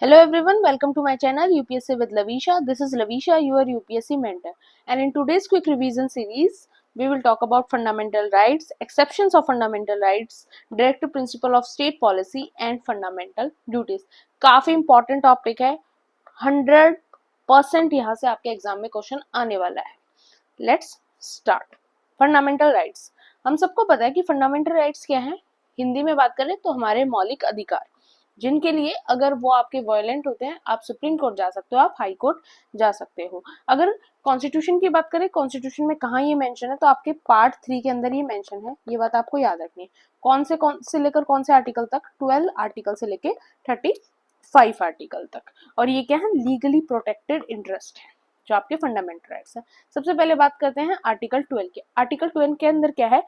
Hello everyone, welcome to my channel UPSC with Lavisha. This is Lavisha, your UPSC mentor. And in today's quick revision series, we will talk about fundamental rights, exceptions of fundamental rights, directive principle of state policy and fundamental duties. काफी important topic है, 100% यहाँ से आपके exam में question आने वाला है. Let's start. Fundamental rights. हम सबको पता है कि फंडामेंटल राइट्स क्या है. हिंदी में बात करें तो हमारे मौलिक अधिकार, जिनके लिए अगर वो आपके वायलेंट होते हैं आप सुप्रीम कोर्ट जा सकते हो, आप हाई कोर्ट जा सकते हो. अगर कॉन्स्टिट्यूशन की बात करें, कॉन्स्टिट्यूशन में कहाँ ये मेंशन है, तो आपके पार्ट 3 के अंदर ये मेंशन है. ये बात आपको याद रखनी है. कौन से लेकर कौन से आर्टिकल तक, 12 आर्टिकल से लेकर 35 आर्टिकल तक. और ये क्या है, लीगली प्रोटेक्टेड इंटरेस्ट है जो आपके फंडामेंटल राइट्स है. सबसे पहले बात करते हैं आर्टिकल 12 के. आर्टिकल 12 के अंदर क्या है,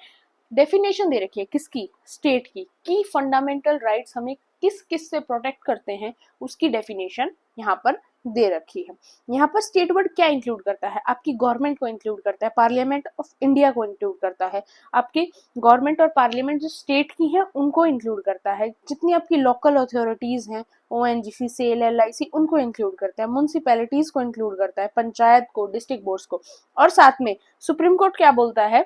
डेफिनेशन दे रखी है किसकी, स्टेट की, कि फंडामेंटल राइट्स हमें किस किस से प्रोटेक्ट करते हैं, उसकी डेफिनेशन यहाँ पर दे रखी है. यहाँ पर स्टेट वर्ड क्या इंक्लूड करता है, आपकी गवर्नमेंट को इंक्लूड करता है, पार्लियामेंट ऑफ इंडिया को इंक्लूड करता है, आपकी गवर्नमेंट और पार्लियामेंट जो स्टेट की है उनको इंक्लूड करता है, जितनी आपकी लोकल अथॉरिटीज हैं, ONGC, सेल, LIC, उनको इंक्लूड करता है, म्यूनिसिपैलिटीज को इंक्लूड करता है, पंचायत को, डिस्ट्रिक्ट बोर्ड्स को. और साथ में सुप्रीम कोर्ट क्या बोलता है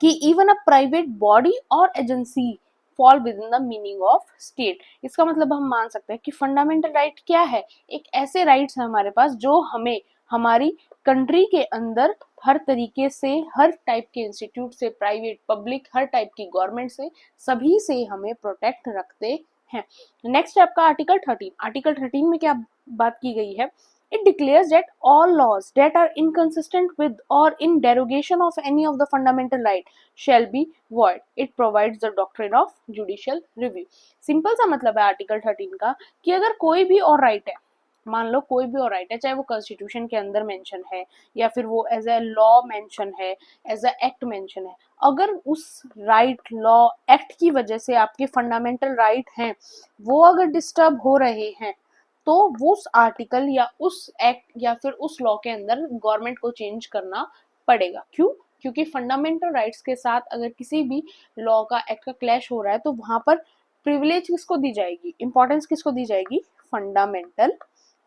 कि इवन अ प्राइवेट बॉडी और agency fall with in the meaning of state. इसका मतलब हम मान सकते हैं कि फंडामेंटल राइट क्या है, एक ऐसे राइट्स है हमारे पास जो हमें हमारी कंट्री के अंदर हर तरीके से, हर टाइप के इंस्टीट्यूट से, प्राइवेट पब्लिक, हर टाइप की गवर्नमेंट से, सभी से हमें प्रोटेक्ट रखते हैं. नेक्स्ट है आपका आर्टिकल 13. आर्टिकल 13 में क्या बात की गई है, it declares that all laws that are inconsistent with or in derogation of any of the fundamental right shall be void. It provides the doctrine of judicial review. Simple सा मतलब है article 13 का कि अगर कोई भी और राइट है, मान लो कोई भी और राइट है, चाहे वो कॉन्स्टिट्यूशन के अंदर मेंशन है या फिर वो एज ए लॉ मेंशन है, एज ए एक्ट मेंशन है, अगर उस राइट, लॉ, एक्ट की वजह से आपके फंडामेंटल राइट हैं वो अगर डिस्टर्ब हो रहे हैं, तो वो उस आर्टिकल या उस एक्ट या फिर उस लॉ के अंदर गवर्नमेंट को चेंज करना पड़ेगा. क्यों? क्योंकि फंडामेंटल राइट्स के साथ अगर किसी भी लॉ का, एक्ट का क्लैश हो रहा है तो वहां पर प्रिविलेज किसको दी जाएगी, इंपॉर्टेंस किसको दी जाएगी, फंडामेंटल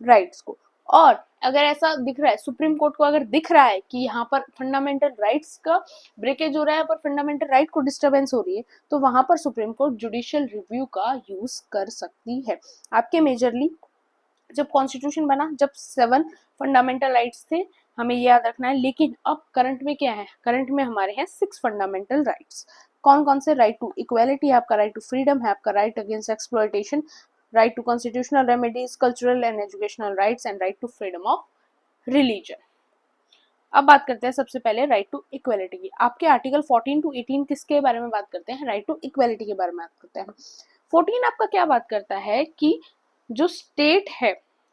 राइट्स को. और अगर ऐसा दिख रहा है, सुप्रीम कोर्ट को अगर दिख रहा है कि यहाँ पर फंडामेंटल राइट्स का ब्रेकेज हो रहा है, पर फंडामेंटल राइट को डिस्टर्बेंस हो रही है, तो वहां पर सुप्रीम कोर्ट जुडिशियल रिव्यू का यूज कर सकती है. आपके मेजरली जब कॉन्स्टिट्यूशन बना, जब 7 फंडामेंटल राइट्स थे, हमें ये याद रखना है. लेकिन अब करंट में क्या है, करंट में हमारे हैं 6 फंडामेंटल राइट्स. कौन कौन से, राइट टू इक्वालिटी है आपका, राइट टू फ्रीडम है आपका, right against exploitation, right to constitutional remedies, cultural and educational rights and right to freedom of religion. अब बात करते हैं सबसे पहले राइट टू इक्वालिटी की. आपके आर्टिकल 14 to 18 किसके बारे में बात करते हैं, राइट टू इक्वालिटी के बारे में बात करते हैं. 14 आपका क्या बात करता है कि जो स्टेट है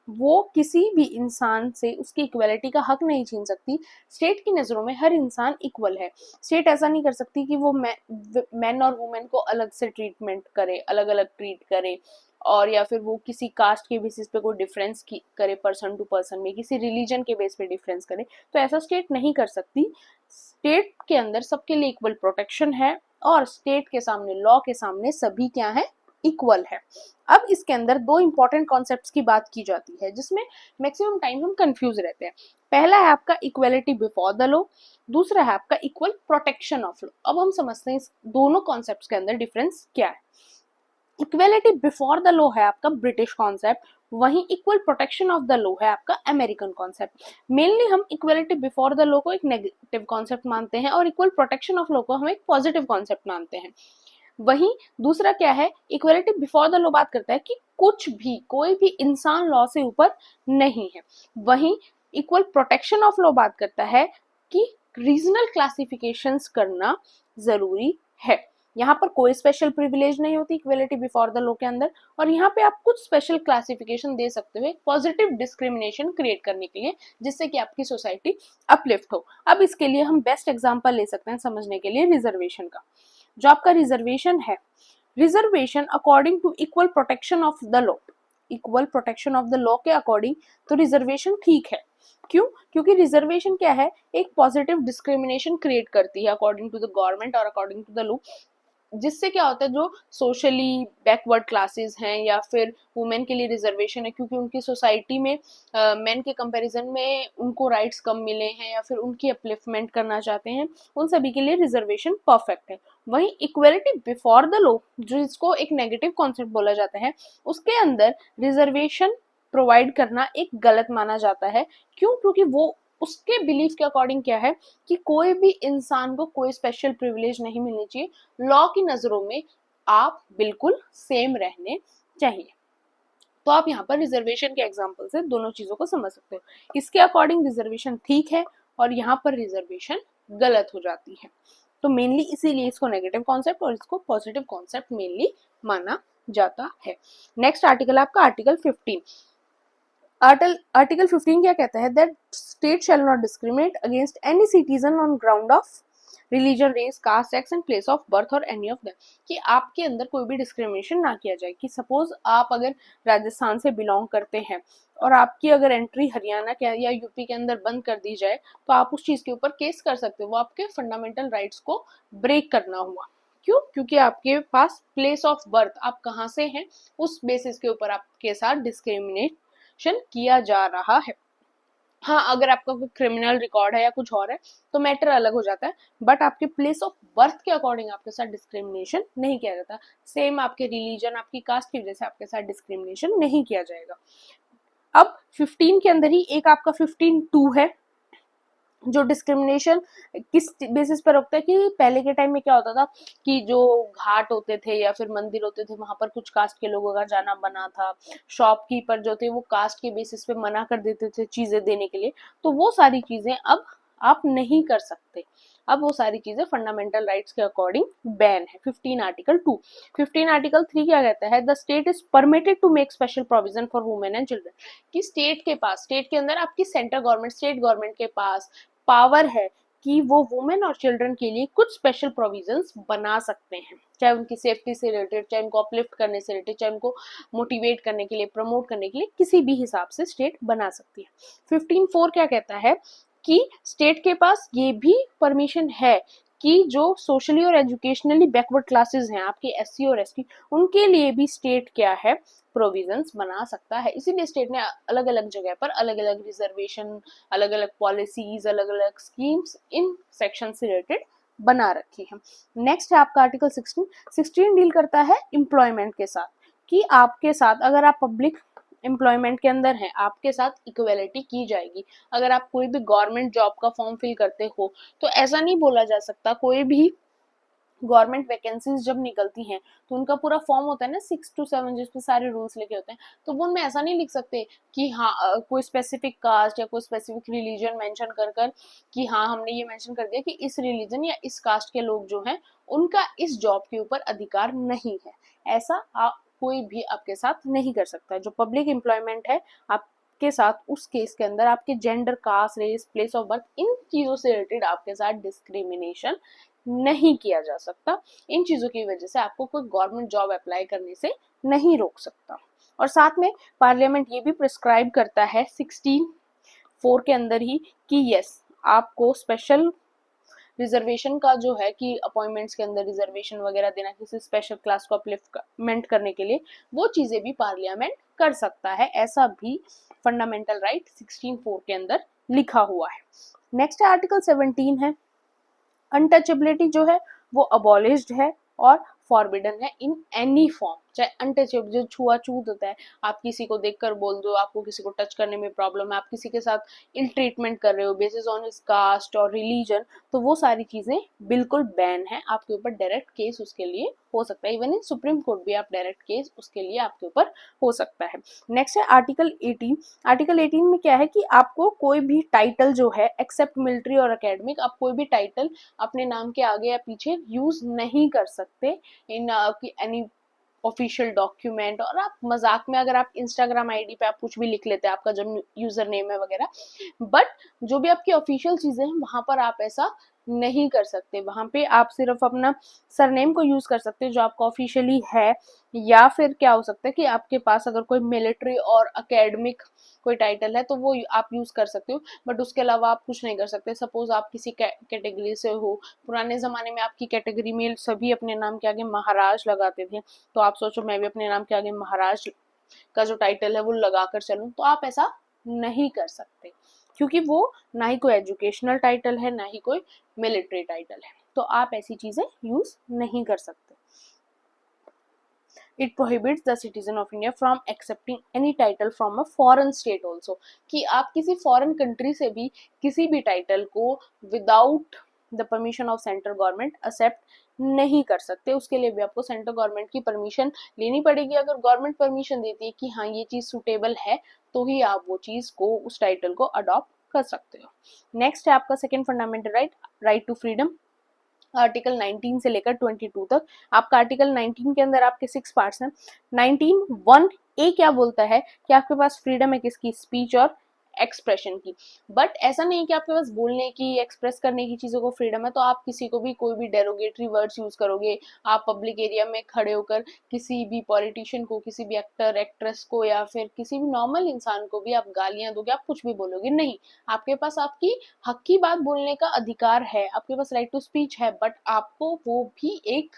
वो किसी भी इंसान से उसकी इक्वालिटी का हक नहीं छीन सकती. स्टेट की नजरों में हर इंसान इक्वल है. स्टेट ऐसा नहीं कर सकती कि वो मैन और वुमेन को अलग से ट्रीटमेंट करे, अलग अलग ट्रीट करे, और या फिर वो किसी कास्ट के बेसिस पे कोई डिफरेंस करे, पर्सन टू पर्सन में, किसी रिलीजन के बेस पे डिफरेंस करे. तो ऐसा स्टेट नहीं कर सकती. स्टेट के अंदर सबके लिए इक्वल प्रोटेक्शन है और स्टेट के सामने, लॉ के सामने सभी क्या है, इक्वल है. अब इसके अंदर 2 इंपॉर्टेंट कॉन्सेप्ट्स की बात की जाती है जिसमें मैक्सिमम टाइम हम कंफ्यूज रहते हैं. पहला है आपका इक्वलिटी बिफोर द लॉ, दूसरा है आपका इक्वल प्रोटेक्शन ऑफ लॉ. अब हम समझते हैं इस दोनों कॉन्सेप्ट्स के अंदर डिफरेंस क्या है. इक्वलिटी बिफोर द लॉ है आपका ब्रिटिश कॉन्सेप्ट, वहीं equal protection of the law है आपका अमेरिकन कॉन्सेप्ट. मेनली हम इक्वलिटी बिफोर द लॉ को एक नेगेटिव कॉन्सेप्ट मानते हैं और इक्वल प्रोटेक्शन ऑफ लॉ को हम एक पॉजिटिव कॉन्सेप्ट मानते हैं. वहीं दूसरा क्या है, इक्वलिटी बिफोर द लॉ बात करता है कि कुछ भी, कोई भी इंसान लॉ से ऊपर नहीं है. वहीं इक्वल प्रोटेक्शन ऑफ लॉ बात करता है कि रीजनल क्लासिफिकेशंस करना जरूरी है. यहाँ पर कोई स्पेशल प्रिविलेज नहीं होती इक्वलिटी बिफोर द लॉ के अंदर, और यहाँ पे आप कुछ स्पेशल क्लासिफिकेशन दे सकते हो पॉजिटिव डिस्क्रिमिनेशन क्रिएट करने के लिए, जिससे कि आपकी सोसाइटी अपलिफ्ट हो. अब इसके लिए हम बेस्ट एग्जांपल ले सकते हैं समझने के लिए रिजर्वेशन का. जो आपका रिजर्वेशन है, reservation according to equal protection of the law, equal protection of the law के अकॉर्डिंग तो रिजर्वेशन ठीक है. क्यों? क्योंकि रिजर्वेशन क्या है, एक पॉजिटिव डिस्क्रिमिनेशन क्रिएट करती है अकॉर्डिंग टू द गवर्नमेंट और अकॉर्डिंग टू द लॉ. जिससे क्या होता है, जो सोशली बैकवर्ड क्लासेस हैं या फिर वुमेन के लिए रिजर्वेशन है, क्योंकि उनकी सोसाइटी में मेन के कंपैरिजन में उनको राइट्स कम मिले हैं या फिर उनकी अपलिफ्टमेंट करना चाहते हैं, उन सभी के लिए रिजर्वेशन परफेक्ट है। वहीं इक्वलिटी बिफोर द लॉ, जिसको एक नेगेटिव कॉन्सेप्ट बोला जाता है, उसके अंदर रिजर्वेशन प्रोवाइड करना एक गलत माना जाता है। क्यों? क्योंकि वो उसके बिलीफ के अकॉर्डिंग क्या है कि कोई भी इंसान को कोई स्पेशल प्रिविलेज नहीं मिलनी चाहिए, लॉ की नजरों में आप बिल्कुल सेम रहने चाहिए। तो आप यहाँ पर रिजर्वेशन के एग्जाम्पल से दोनों चीजों को समझ सकते हो। इसके अकॉर्डिंग रिजर्वेशन ठीक है और यहाँ पर रिजर्वेशन गलत हो जाती है। तो मेनली इसीलिए इसको नेगेटिव कॉन्सेप्ट और इसको पॉजिटिव कॉन्सेप्ट मेनली माना जाता है। नेक्स्ट आर्टिकल आपका आर्टिकल 15। आर्टिकल 15 क्या कहता है? That state shall not discriminate against any citizen on ground of religion, race, caste, sex and place of birth or any of them, कि आपके अंदर कोई भी डिस्क्रिमिनेशन ना किया जाए। कि सपोज आप अगर राजस्थान से बिलोंग करते हैं और आपकी अगर एंट्री हरियाणा के या यूपी के अंदर बंद कर दी जाए, तो आप उस चीज के ऊपर केस कर सकते हो। वो आपके फंडामेंटल राइट्स को ब्रेक करना हुआ। क्यों? क्योंकि आपके पास प्लेस ऑफ बर्थ, आप कहाँ से हैं, उस बेसिस के ऊपर आपके साथ डिस्क्रिमिनेशन किया जा रहा है। हाँ, अगर आपका कोई क्रिमिनल रिकॉर्ड है या कुछ और है तो मैटर अलग हो जाता है, बट आपके प्लेस ऑफ बर्थ के अकॉर्डिंग आपके साथ डिस्क्रिमिनेशन नहीं किया जाता। सेम आपके रिलीजन, आपकी कास्ट की वजह से आपके साथ डिस्क्रिमिनेशन नहीं किया जाएगा। अब 15 के अंदर ही एक आपका 15(2) है, जो डिस्क्रिमिनेशन किस बेसिस पर रोकता है कि पहले के टाइम में क्या होता था कि जो घाट होते थे या फिर मंदिर होते थे, वहां पर कुछ कास्ट के लोगों का जाना मना था। शॉपकीपर जो थे वो कास्ट के बेसिस पे मना कर देते थे चीजें देने के लिए। तो वो सारी चीजें अब आप नहीं कर सकते। अब वो सारी चीजें फंडामेंटल राइट्स के अकॉर्डिंग बैन है। 15 आर्टिकल 2। 15 आर्टिकल 3 क्या कहता है? The state is permitted to make special provision for women and children, कि स्टेट के पास, स्टेट के अंदर आपकी सेंट्रल गवर्नमेंट, स्टेट गवर्नमेंट के पास पावर है कि वो वुमेन और चिल्ड्रन के लिए कुछ स्पेशल प्रोविजंस बना सकते हैं, चाहे उनकी सेफ्टी से रिलेटेड, चाहे उनको अपलिफ्ट करने से रिलेटेड, चाहे उनको मोटिवेट करने के लिए, प्रमोट करने के लिए, किसी भी हिसाब से स्टेट बना सकती है। 15(4) क्या कहता है कि स्टेट के पास ये भी परमिशन है कि जो सोशली और एजुकेशनली बैकवर्ड क्लासेस हैं, आपके एससी और एसटी, उनके लिए भी स्टेट क्या है, प्रोविजंस बना सकता है। इसीलिए स्टेट ने अलग अलग जगह पर अलग अलग रिजर्वेशन, अलग अलग पॉलिसीज, अलग अलग स्कीम्स इन सेक्शन से रिलेटेड बना रखी है। नेक्स्ट है आपका आर्टिकल 16 डील करता है एम्प्लॉयमेंट के साथ, कि आपके साथ अगर आप पब्लिक एम्प्लॉयमेंट के अंदर हैं, आपके साथ इक्वलिटी की जाएगी। अगर आप कोई भी गवर्नमेंट जॉब का फॉर्म फिल करते हो तो ऐसा नहीं बोला जा सकता, कोई भी गवर्नमेंट वैकेंसीज जब निकलती हैं तो उनका पूरा फॉर्म होता है ना 6 to 7, जिसमें सारे रूल्स लिखे होते हैं, तो वो उनमें ऐसा नहीं लिख सकते कि हाँ कोई स्पेसिफिक कास्ट या कोई स्पेसिफिक रिलीजन मेंशन कर कर कि हाँ हमने ये मेंशन कर दिया कि इस रिलीजन या इस कास्ट के लोग जो हैं उनका इस जॉब के ऊपर अधिकार नहीं है। ऐसा कोई भी आपके साथ नहीं कर सकता। जो पब्लिक एम्प्लॉयमेंट है आपके साथ, उस केस के अंदर आपके gender, caste, race, place of birth, इन चीजों से रिलेटेड आपके साथ डिस्क्रिमिनेशन नहीं किया जा सकता। इन चीजों की वजह से आपको कोई गवर्नमेंट जॉब अप्लाई करने से नहीं रोक सकता। और साथ में पार्लियामेंट ये भी प्रिस्क्राइब करता है 16(4) के अंदर ही कि यस, आपको स्पेशल रिजर्वेशन का जो है कि अपॉइंटमेंट्स के अंदर रिजर्वेशन वगैरह देना, किसी स्पेशल क्लास को अपलिफ्टमेंट करने के लिए, वो चीजें भी पार्लियामेंट कर सकता है। ऐसा भी फंडामेंटल राइट 16(4) के अंदर लिखा हुआ है। नेक्स्ट आर्टिकल 17 है। अनटचेबिलिटी जो है वो अबॉलिश्ड है और फॉरबिडन है इन एनी फॉर्म। चाहे अनटचेबल, जो छुआछूत होता है, आप किसी को देखकर बोल दो, आपको किसी को टच करने में प्रॉब्लम है, आप किसी के साथ इल ट्रीटमेंट कर रहे हो बेसिस ऑन हिज कास्ट और रिलीजन, तो वो सारी चीजें बिल्कुल बैन है। आपके ऊपर डायरेक्ट केस उसके लिए हो सकता है। इवन इन सुप्रीम कोर्ट भी आप डायरेक्ट केस उसके लिए आपके ऊपर हो सकता है। नेक्स्ट है आर्टिकल 18। आर्टिकल 18 में क्या है कि आपको कोई भी टाइटल जो है एक्सेप्ट मिलिट्री और एकेडमिक, आप कोई भी टाइटल अपने नाम के आगे या पीछे यूज नहीं कर सकते इन एनी ऑफिशियल डॉक्यूमेंट। और आप मजाक में अगर आप इंस्टाग्राम आईडी पे आप कुछ भी लिख लेते हैं, आपका जो यूजर नेम है वगैरह, बट जो भी आपकी ऑफिशियल चीजें हैं वहां पर आप ऐसा नहीं कर सकते। वहां पे आप सिर्फ अपना सरनेम को यूज कर सकते हैं जो आपका ऑफिशियली है, या फिर क्या हो सकता है कि आपके पास अगर कोई मिलिट्री और एकेडमिक कोई टाइटल है तो वो आप यूज कर सकते हो, बट उसके अलावा आप कुछ नहीं कर सकते। सपोज आप किसी कैटेगरी से हो, पुराने जमाने में आपकी कैटेगरी में सभी अपने नाम के आगे महाराज लगाते थे, तो आप सोचो मैं भी अपने नाम के आगे महाराज का जो टाइटल है वो लगाकर चलूं, तो आप ऐसा नहीं कर सकते, क्योंकि वो ना ही कोई एजुकेशनल टाइटल है ना ही कोई मिलिट्री टाइटल है, तो आप ऐसी चीजें यूज नहीं कर सकते। It prohibits the citizen of India from accepting any title from a foreign state also, कि आप किसी फॉरेन कंट्री से भी किसी भी टाइटल को without the permission of central government except नहीं कर सकते। उसके लिए भी आपको सेंट्रल गवर्नमेंट की परमिशन लेनी पड़ेगी। अगर गवर्नमेंट परमिशन देती है कि हाँ ये चीज सुटेबल है, तो ही आप वो चीज को, उस टाइटल को अडॉप्ट कर सकते हो। नेक्स्ट है आपका second fundamental right, right to freedom. Article 19 से लेकर 22 तक। आपका आर्टिकल 19 के अंदर आपके 6 पार्ट्स हैं। 19(1)(a) क्या बोलता है कि आपके पास फ्रीडम है किसकी, स्पीच और एक्सप्रेशन की। बट ऐसा नहीं कि आपके पास बोलने की, एक्सप्रेस करने की चीजों को फ्रीडम है तो आप किसी को भी कोई भी डेरोगेटरी वर्ड्स यूज करोगे, आप पब्लिक एरिया में खड़े होकर किसी भी पॉलिटिशियन को, किसी भी एक्टर एक्ट्रेस को, या फिर किसी भी नॉर्मल इंसान को भी आप गालियां दोगे, आप कुछ भी बोलोगे नहीं। आपके पास आपकी हक की बात बोलने का अधिकार है, आपके पास राइट टू स्पीच है, बट आपको वो भी एक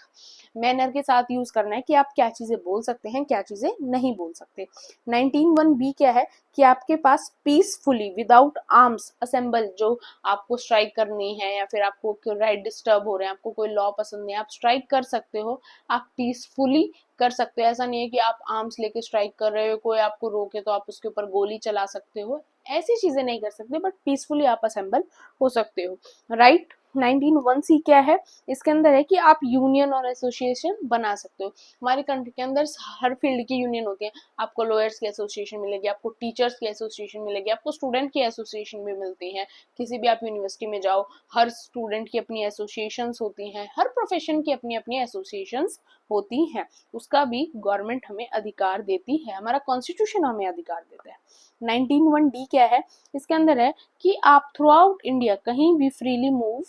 मैनर के साथ यूज करना है कि आप क्या चीजें बोल सकते हैं, क्या चीजें नहीं बोल सकते। 19(1)(b) क्या है कि आपके पास पीसफुली विदाउट आर्म्स असेंबल, जो आपको स्ट्राइक करनी है या फिर आपको राइट डिस्टर्ब हो रहे हैं, आपको कोई लॉ पसंद नहीं, आप स्ट्राइक कर सकते हो, आप पीसफुली कर सकते हो। ऐसा नहीं है कि आप आर्म्स लेके स्ट्राइक कर रहे हो, कोई आपको रोके तो आप उसके ऊपर गोली चला सकते हो, ऐसी चीजें नहीं कर सकते, बट पीसफुली आप असेंबल हो सकते हो। राइट 19(1)(c) क्या है, इसके अंदर है कि आप यूनियन और एसोसिएशन बना सकते हो। हमारे कंट्री के अंदर हर फील्ड की यूनियन होती है, आपको लॉयर्स की एसोसिएशन मिलेगी, आपको टीचर्स की एसोसिएशन मिलेगी, आपको स्टूडेंट की एसोसिएशन भी मिलती है। किसी भी आप यूनिवर्सिटी में जाओ, हर स्टूडेंट की अपनी एसोसिएशंस होती हैं, हर प्रोफेशन की अपनी अपनी एसोसिएशंस होती हैं। उसका भी गवर्नमेंट हमें अधिकार देती है, हमारा कॉन्स्टिट्यूशन हमें अधिकार देता है। 19(1)(d) क्या है, इसके अंदर है कि आप थ्रू आउट इंडिया कहीं भी फ्रीली मूव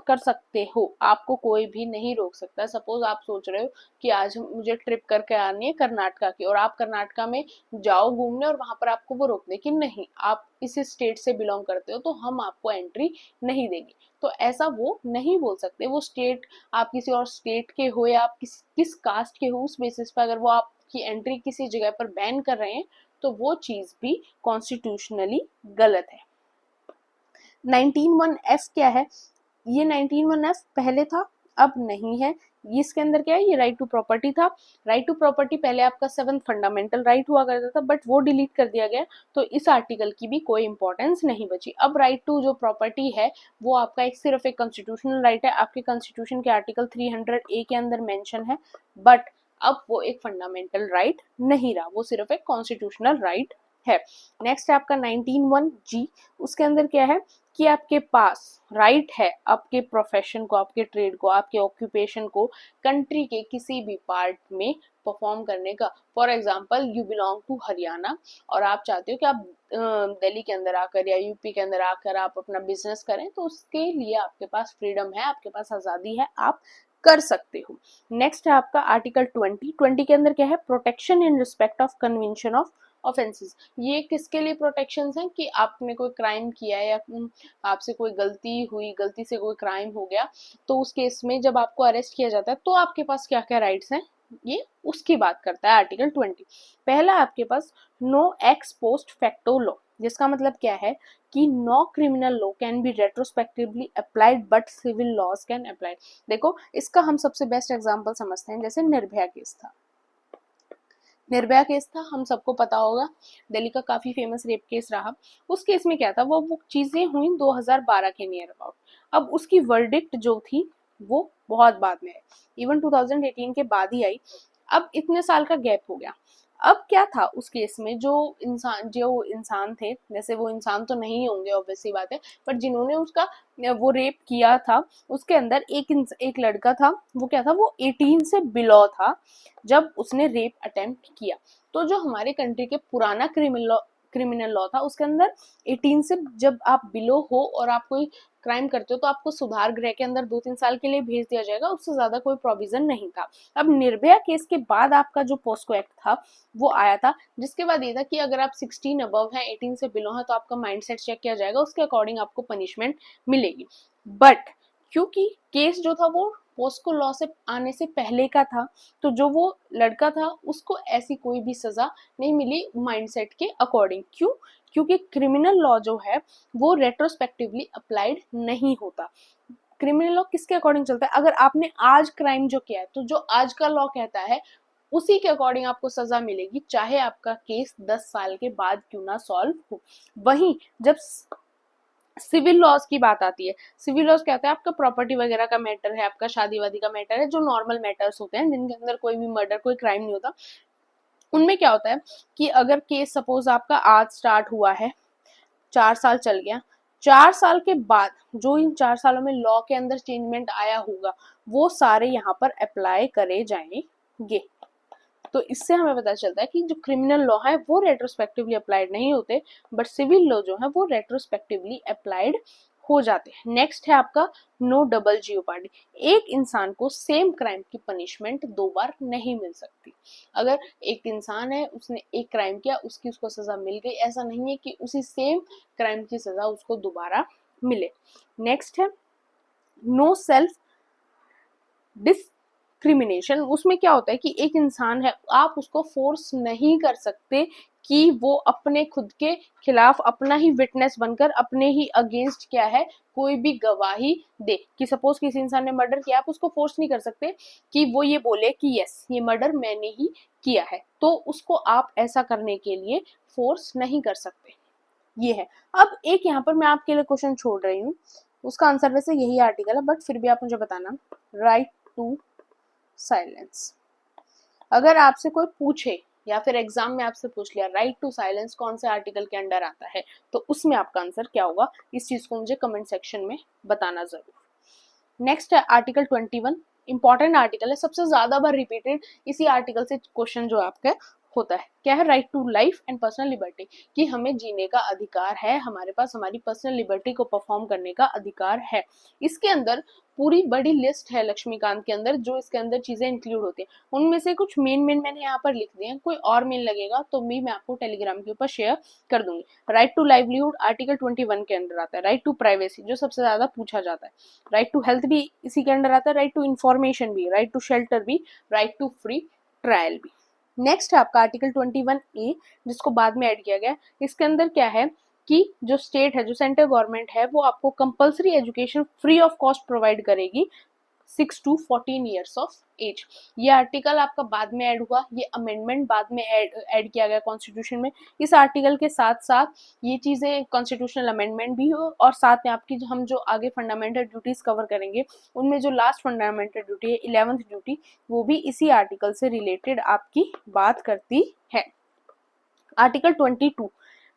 कर सकते हो, आपको कोई भी नहीं रोक सकता। सपोज आप सोच रहे हो कि आज मुझे ट्रिप करके आनी है कर्नाटका की, और आप कर्नाटका में जाओ घूमने और वहां पर आपको वो रोक दे कि नहीं आप इस स्टेट से बिलोंग करते हो तो हम आपको एंट्री नहीं देंगे, तो ऐसा वो नहीं बोल सकते। वो स्टेट, आप किसी और स्टेट के हो या आप किस कास्ट के हो, उस बेसिस पर अगर वो आपकी एंट्री किसी जगह पर बैन कर रहे हैं तो वो चीज भी कॉन्स्टिट्यूशनली गलत है। 19(1)(f) क्या है, ये 19(1)(f) पहले था, अब नहीं है। इसके अंदर क्या है, ये राइट टू प्रॉपर्टी था। राइट टू प्रॉपर्टी पहले आपका 7th फंडामेंटल राइट हुआ करता था, बट वो डिलीट कर दिया गया, तो इस आर्टिकल की भी कोई इंपॉर्टेंस नहीं बची। अब राइट टू जो प्रॉपर्टी है वो आपका सिर्फ एक कॉन्स्टिट्यूशनल राइट है, आपके कॉन्स्टिट्यूशन के आर्टिकल 300(a) के अंदर मेंशन है, बट अब वो एक फंडामेंटल राइट नहीं रहा, वो सिर्फ एक कॉन्स्टिट्यूशनल राइट है। नेक्स्ट है आपका 19(1)(g), उसके अंदर क्या है कि आपके पास राइट है आपके प्रोफेशन को, आपके ट्रेड को, आपके ऑक्यूपेशन को कंट्री के किसी भी पार्ट में परफॉर्म करने का। For example you belong to Haryana और आप चाहते हो कि आप दिल्ली के अंदर आकर या यूपी के अंदर आकर आप अपना बिजनेस करें, तो उसके लिए आपके पास फ्रीडम है, आपके पास आजादी है, आप कर सकते हो। नेक्स्ट है आपका आर्टिकल 20 के अंदर क्या है, protection in respect of convention of offences. ये किसके लिए प्रोटेक्शन है कि आपने कोई क्राइम किया है या आपसे कोई गलती हुई, गलती से कोई क्राइम हो गया, तो उस केस में जब आपको अरेस्ट किया जाता है तो आपके पास क्या क्या राइट्स हैं, ये उसकी बात करता है आर्टिकल 20। पहला आपके पास no ex post facto law, जिसका मतलब क्या है कि no criminal law can be retrospectively applied but civil laws can applied. देखो इसका हम सबसे बेस्ट एग्जांपल समझते हैं, जैसे निर्भया केस था। निर्भया केस था, हम सबको पता होगा, दिल्ली का काफी फेमस रेप केस रहा। उस केस में क्या था, वो चीजें हुई 2012 के नियर अबाउट। अब उसकी वर्डिक्ट जो थी वो बहुत बाद में आई, इवन 2018 के बाद ही आई। अब इतने साल का गैप हो गया। अब क्या था उस केस में, जो इंसान थे, जैसे वो इंसान तो नहीं होंगे ऑब्वियसली बात है, पर जिन्होंने उसका वो रेप किया था, उसके अंदर एक लड़का था, वो क्या था, वो 18 से बिलो था जब उसने रेप अटेम्प्ट किया। तो जो हमारे कंट्री के पुराना क्रिमिनल लॉ था उसके अंदर 18 से जब आप बिलो हो और आप कोई क्राइम करते हो तो आपको सुधार गृह के अंदर 2-3 साल के लिए भेज दिया जाएगा, उससे ज्यादा कोई प्रोविजन नहीं था। अब निर्भया केस के बाद आपका जो पोस्को एक्ट था वो आया था, जिसके बाद ये था कि अगर आप 16 अबव हैं, 18 से बिलो हैं, तो आपका माइंडसेट चेक किया जाएगा, उसके अकॉर्डिंग आपको पनिशमेंट मिलेगी। बट क्योंकि केस जो था वो पोस्को लॉ से आने से पहले का था, तो जो वो लड़का था उसको ऐसी कोई भी सजा नहीं मिली माइंडसेट के अकॉर्डिंग। क्यों? क्योंकि क्रिमिनल लॉ जो है वो रेट्रोस्पेक्टिवली अप्लाइड नहीं होता। क्रिमिनल लॉ किसके अकॉर्डिंग चलता है? अगर आपने आज क्राइम जो किया है तो जो आज का लॉ कहता है उसी के अकॉर्डिंग आपको सजा मिलेगी, चाहे आपका केस 10 साल के बाद क्यों ना सॉल्व हो। वहीं जब सिविल लॉज की बात आती है, सिविल लॉज कहता है आपका प्रॉपर्टी वगैरह का मैटर है, आपका शादी वादी का मैटर है, जो नॉर्मल मैटर्स होते हैं जिनके अंदर कोई भी मर्डर कोई क्राइम नहीं होता, उनमें क्या होता है कि अगर केस सपोज आपका आज स्टार्ट हुआ है, 4 साल चल गया, 4 साल के बाद जो इन 4 सालों में लॉ के अंदर चेंजमेंट आया होगा वो सारे यहाँ पर अप्लाई करे जाएंगे। तो इससे हमें पता चलता है कि जो क्रिमिनल लॉ है वो रेट्रोस्पेक्टिवली अप्लाइड नहीं होते, बट सिविल लॉ जो है वो रेट्रोस्पेक्टिवली अप्लाइड हो जाते हैं। नेक्स्ट है आपका नो डबल जीओपार्डी। एक इंसान को सेम क्राइम की पनिशमेंट 2 बार नहीं मिल सकती। अगर एक इंसान है, उसने एक क्राइम किया, उसको सजा मिल गई, ऐसा नहीं है कि उसी सेम क्राइम की सजा उसको दोबारा मिले। नेक्स्ट है नो सेल्फ डिस्क्रिमिनेशन। उसमें क्या होता है कि एक इंसान है, आप उसको फोर्स नहीं कर सकते कि वो अपने खुद के खिलाफ अपना ही विटनेस बनकर अपने ही अगेंस्ट क्या है कोई भी गवाही दे। कि सपोज किसी इंसान ने मर्डर किया, आप उसको फोर्स नहीं कर सकते कि वो ये बोले कि यस ये मर्डर मैंने ही किया है, तो उसको आप ऐसा करने के लिए फोर्स नहीं कर सकते। ये है। अब एक यहाँ पर मैं आपके लिए क्वेश्चन छोड़ रही हूँ, उसका आंसर वैसे यही आर्टिकल है, बट फिर भी आप मुझे बताना। Right to silence. अगर आपसे कोई पूछे या फिर एग्जाम में आपसे पूछ लिया राइट टू साइलेंस कौन से आर्टिकल के अंडर आता है, तो उसमें आपका आंसर क्या होगा, इस चीज को मुझे कमेंट सेक्शन में बताना जरूर। नेक्स्ट है आर्टिकल 21। इंपॉर्टेंट आर्टिकल है, सबसे ज्यादा बार रिपीटेड इसी आर्टिकल से क्वेश्चन जो आपका होता है। क्या है? Right to life and personal liberty, कि हमें जीने का अधिकार है, हमारे पास हमारी पर्सनल लिबर्टी को परफॉर्म करने का अधिकार है। इसके अंदर पूरी बड़ी लिस्ट है लक्ष्मीकांत के अंदर, जो इसके अंदर चीजें इंक्लूड होती हैं, उनमें से कुछ मेन मैंने यहाँ पर लिख दिए हैं, कोई और मेन लगेगा तो भी मैं आपको टेलीग्राम के ऊपर शेयर कर दूंगी। राइट टू लाइवलीहुड आर्टिकल 21 के अंदर आता है। राइट टू प्राइवेसी जो सबसे ज्यादा पूछा जाता है। राइट टू हेल्थ भी इसी के अंदर आता है। राइट टू इंफॉर्मेशन भी, राइट टू शेल्टर भी, राइट टू फ्री ट्रायल भी। नेक्स्ट है आपका आर्टिकल 21A, जिसको बाद में ऐड किया गया। इसके अंदर क्या है कि जो स्टेट है, जो सेंट्रल गवर्नमेंट है, वो आपको compulsory education free of cost provide करेगी 6 to 14 ईयर्स ऑफ एज। ये आर्टिकल आपका बाद में ऐड हुआ, ये अमेंडमेंट बाद में ऐड किया गया कॉन्स्टिट्यूशन में। इस आर्टिकल के साथ साथ ये चीजें कॉन्स्टिट्यूशनल अमेंडमेंट भी हो, और साथ में आपकी जो हम जो आगे फंडामेंटल ड्यूटीज कवर करेंगे उनमें जो लास्ट फंडामेंटल ड्यूटी है 11th ड्यूटी, वो भी इसी आर्टिकल से रिलेटेड आपकी बात करती है। Article 22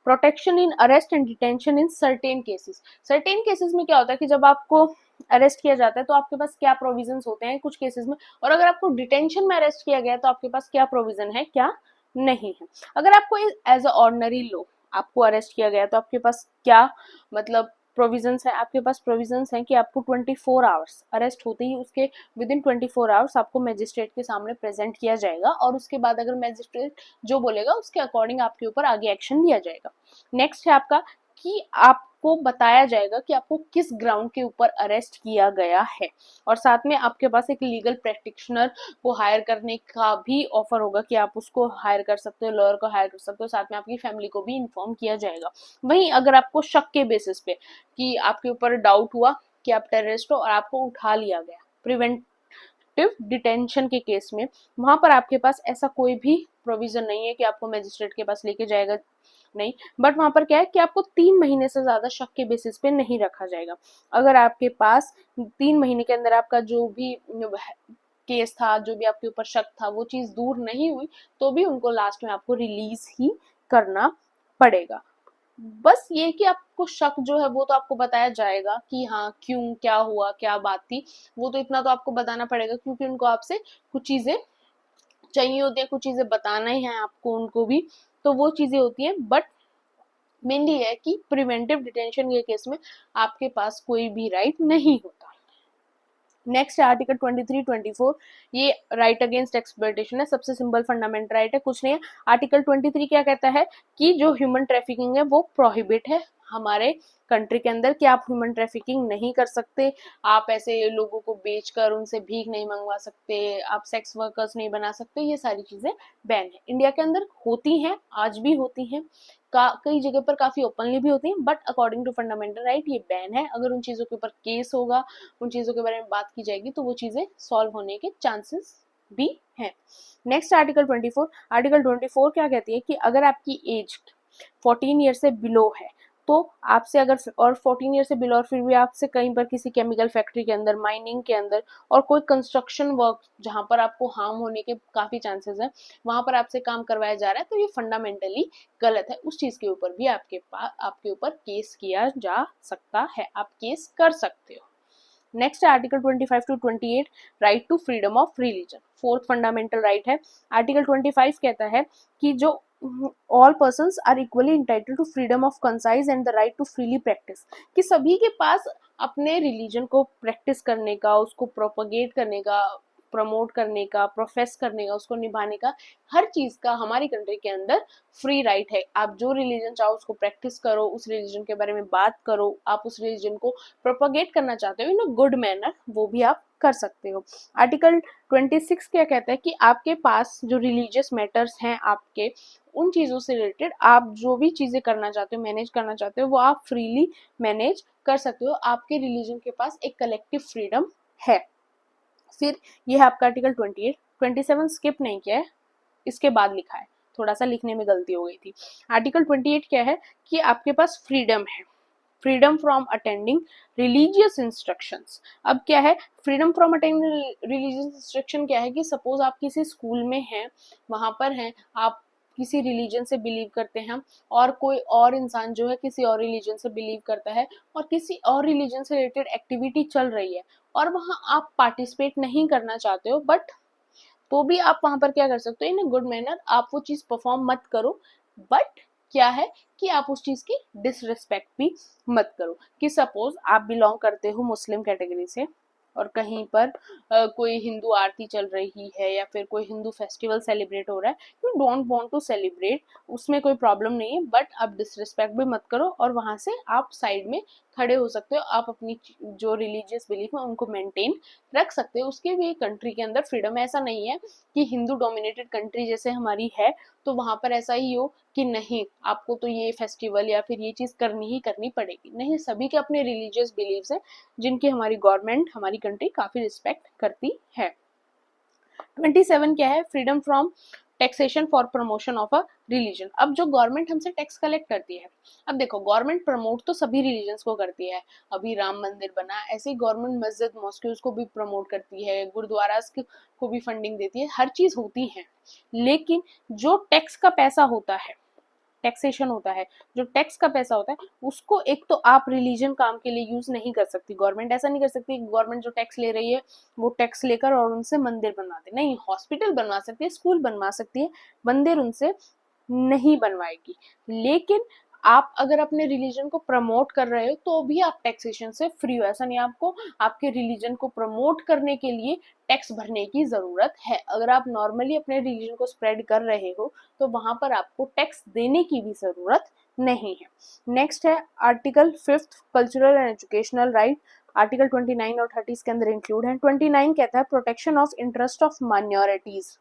protection in arrest and detention in certain cases. Certain cases में क्या होता है कि जब आपको अरेस्ट किया जाता है तो आपके पास क्या प्रोविजंस होते हैं कुछ केसेस में, और अगर आपको डिटेंशन में अरेस्ट किया गया तो आपके पास क्या प्रोविजन है क्या नहीं है। अगर आपको एज अ ऑर्डिनरी लो आपको अरेस्ट किया गया तो आपके पास क्या मतलब प्रोविजंस है। आपके पास प्रोविजंस हैं कि आपको 24 आवर्स अरेस्ट होते ही उसके विद इन 24 आवर्स आपको मैजिस्ट्रेट के सामने प्रेजेंट किया जाएगा, और उसके बाद अगर मैजिस्ट्रेट जो बोलेगा उसके अकॉर्डिंग आपके ऊपर आगे एक्शन लिया जाएगा। नेक्स्ट है आपका कि आपको बताया जाएगा कि आपको किस ग्राउंड के ऊपर अरेस्ट किया गया है, और साथ में आपके पास एक लीगल प्रैक्टिशनर को हायर करने का भी ऑफर होगा कि आप उसको हायर कर सकते हो, लॉयर को हायर कर सकते हो, साथ में आपकी फैमिली को भी इन्फॉर्म किया जाएगा। वहीं अगर आपको शक के बेसिस पे कि आपके ऊपर डाउट हुआ कि आप टेररिस्ट हो और आपको उठा लिया गया प्रिवेंटिव डिटेंशन के केस में, वहां पर आपके पास ऐसा कोई भी प्रोविजन नहीं है कि आपको मैजिस्ट्रेट के पास लेके जाएगा, नहीं। बट वहां पर क्या है कि आपको 3 महीने से ज्यादा शक के बेसिस पे नहीं रखा जाएगा। अगर आपके पास 3 महीने के अंदर आपका जो भी केस था, जो भी आपके ऊपर शक था, वो चीज दूर नहीं हुई तो भी उनको लास्ट में आपको रिलीज ही करना पड़ेगा। बस ये कि आपको शक जो है वो तो आपको बताया जाएगा कि हाँ क्यों, क्या हुआ, क्या बात थी, वो तो इतना तो आपको बताना पड़ेगा क्योंकि उनको आपसे कुछ चीजें चाहिए होती है, कुछ चीजें बताना ही है आपको उनको भी, तो वो चीजें होती है। बट मेनली है कि प्रिवेंटिव डिटेंशन के केस में आपके पास कोई भी राइट नहीं होता। नेक्स्ट है आर्टिकल 23, 24, ये राइट अगेंस्ट एक्सप्लॉयटेशन है, सबसे सिंपल फंडामेंटल राइट है, कुछ नहीं है। आर्टिकल 23 क्या कहता है कि जो ह्यूमन ट्रैफिकिंग है वो प्रोहिबिट है हमारे कंट्री के अंदर, कि आप ह्यूमन ट्रैफिकिंग नहीं कर सकते, आप ऐसे लोगों को बेचकर उनसे भीख नहीं मंगवा सकते, आप सेक्स वर्कर्स नहीं बना सकते, ये सारी चीजें बैन है। इंडिया के अंदर होती हैं, आज भी होती हैं, कई जगह पर काफी ओपनली भी होती हैं, but according to fundamental right ये बैन है। अगर उन चीजों के ऊपर केस होगा, उन चीजों के बारे में बात की जाएगी, तो वो चीजें सॉल्व होने के चांसेस भी हैं। नेक्स्ट आर्टिकल 24, आर्टिकल 24 क्या कहती है कि अगर आपकी एज 14 ईयर से बिलो है तो आपसे अगर, और 14 ईयर से बिलो और फिर भी आपसे कहीं पर किसी केमिकल फैक्ट्री के अंदर, माइनिंग के अंदर और कोई कंस्ट्रक्शन वर्क जहां पर आपको हार्म होने के काफी चांसेस है, वहां पर आपसे काम करवाया जा रहा है, तो ये फंडामेंटली गलत है। उस चीज के ऊपर भी आपके ऊपर केस किया जा सकता है, आप केस कर सकते हो। नेक्स्ट है article 25 to 28, right to freedom of religion, fourth fundamental right है। आर्टिकल 25 कहता है कि जो all persons are equally entitled to freedom of conscience and the right to freely practice, कि सभी के पास अपने रिलीजन को प्रैक्टिस करने का, उसको प्रोपगेट करने का, प्रमोट करने का, प्रोफेस करने का, उसको निभाने का, हर चीज का हमारी कंट्री के अंदर फ्री राइट है। आप जो रिलीजन चाहो उसको प्रैक्टिस करो, उस रिलीजन के बारे में बात करो, आप उस रिलीजन को प्रोपगेट करना चाहते हो इन अ गुड मैनर, वो भी आप कर सकते हो। आर्टिकल 26 क्या कहता है कि आपके पास जो रिलीजियस मैटर्स हैं आपके, उन चीजों से रिलेटेड आप जो भी चीजें करना चाहते हो, मैनेज करना चाहते हो, वो आप फ्रीली मैनेज कर सकते हो, आपके रिलीजन के पास एक कलेक्टिव फ्रीडम है। फिर ये है आपका आर्टिकल 28, 27 स्किप नहीं किया है, इसके बाद लिखा है, थोड़ा सा लिखने में गलती हो गई थी। आर्टिकल 28 क्या है कि आपके पास फ्रीडम है, freedom from attending religious instructions. अब क्या है freedom from attending religious instruction, क्या है कि सपोज आप किसी स्कूल में हैं, वहां पर हैं, आप किसी रिलीजन से बिलीव करते हैं, और कोई और इंसान जो है किसी और रिलीजन से बिलीव करता है, और किसी और रिलीजन से रिलेटेड एक्टिविटी चल रही है, और वहां आप पार्टिसिपेट नहीं करना चाहते हो, बट तो भी आप वहां पर क्या कर सकते हो, इन अ गुड मैनर आप वो चीज परफॉर्म मत करो, बट क्या है कि आप उस चीज की डिसरिस्पेक्ट भी मत करो। कि सपोज आप बिलोंग करते हो मुस्लिम कैटेगरी से, और कहीं पर कोई हिंदू आरती चल रही है, या फिर कोई हिंदू फेस्टिवल सेलिब्रेट हो रहा है, you don't want to celebrate, उसमें कोई प्रॉब्लम नहीं है, बट आप डिसरिस्पेक्ट भी मत करो, और वहां से आप साइड में खड़े हो सकते हो, आप अपनी जो रिलीजियस बिलीफ है उनको मेंटेन रख सकते हो, उसके भी कंट्री के अंदर फ्रीडम है। ऐसा नहीं है कि हिंदू डोमिनेटेड कंट्री जैसे हमारी है तो वहां पर ऐसा ही हो कि नहीं आपको तो ये फेस्टिवल या फिर ये चीज करनी ही करनी पड़ेगी, नहीं, सभी के अपने रिलीजियस बिलीव्स हैं जिनकी हमारी गवर्नमेंट, हमारी कंट्री काफी रिस्पेक्ट करती है। 27 क्या है, freedom from taxation for promotion of a religion. अब जो गवर्नमेंट हमसे टैक्स कलेक्ट करती है, अब देखो गवर्नमेंट प्रमोट तो सभी रिलीजन्स को करती है, अभी राम मंदिर बना, ऐसे ही गवर्नमेंट मस्जिद मॉस्क्यूज को भी प्रमोट करती है, गुरुद्वारा को भी फंडिंग देती है, हर चीज होती है, लेकिन जो टैक्स का पैसा होता है, टैक्सेशन होता है, जो टैक्स का पैसा होता है, उसको एक तो आप रिलीजन काम के लिए यूज नहीं कर सकती गवर्नमेंट, ऐसा नहीं कर सकती गवर्नमेंट जो टैक्स ले रही है वो टैक्स लेकर और उनसे मंदिर बनवा दे, नहीं, हॉस्पिटल बनवा सकती है, स्कूल बनवा सकती है, मंदिर उनसे नहीं बनवाएगी। लेकिन आप अगर अपने रिलीजन को प्रमोट कर रहे हो तो भी आप टैक्सेशन से फ्री हो, ऐसा नहीं आपको आपके रिलीजन को प्रमोट करने के लिए टैक्स भरने की जरूरत है। अगर आप नॉर्मली अपने रिलीजन को स्प्रेड कर रहे हो तो वहां पर आपको टैक्स देने की भी जरूरत नहीं है। नेक्स्ट है article 5, cultural and educational right, article 29 और 30 के अंदर इंक्लूड है। 29 कहता है protection of interest of minorities,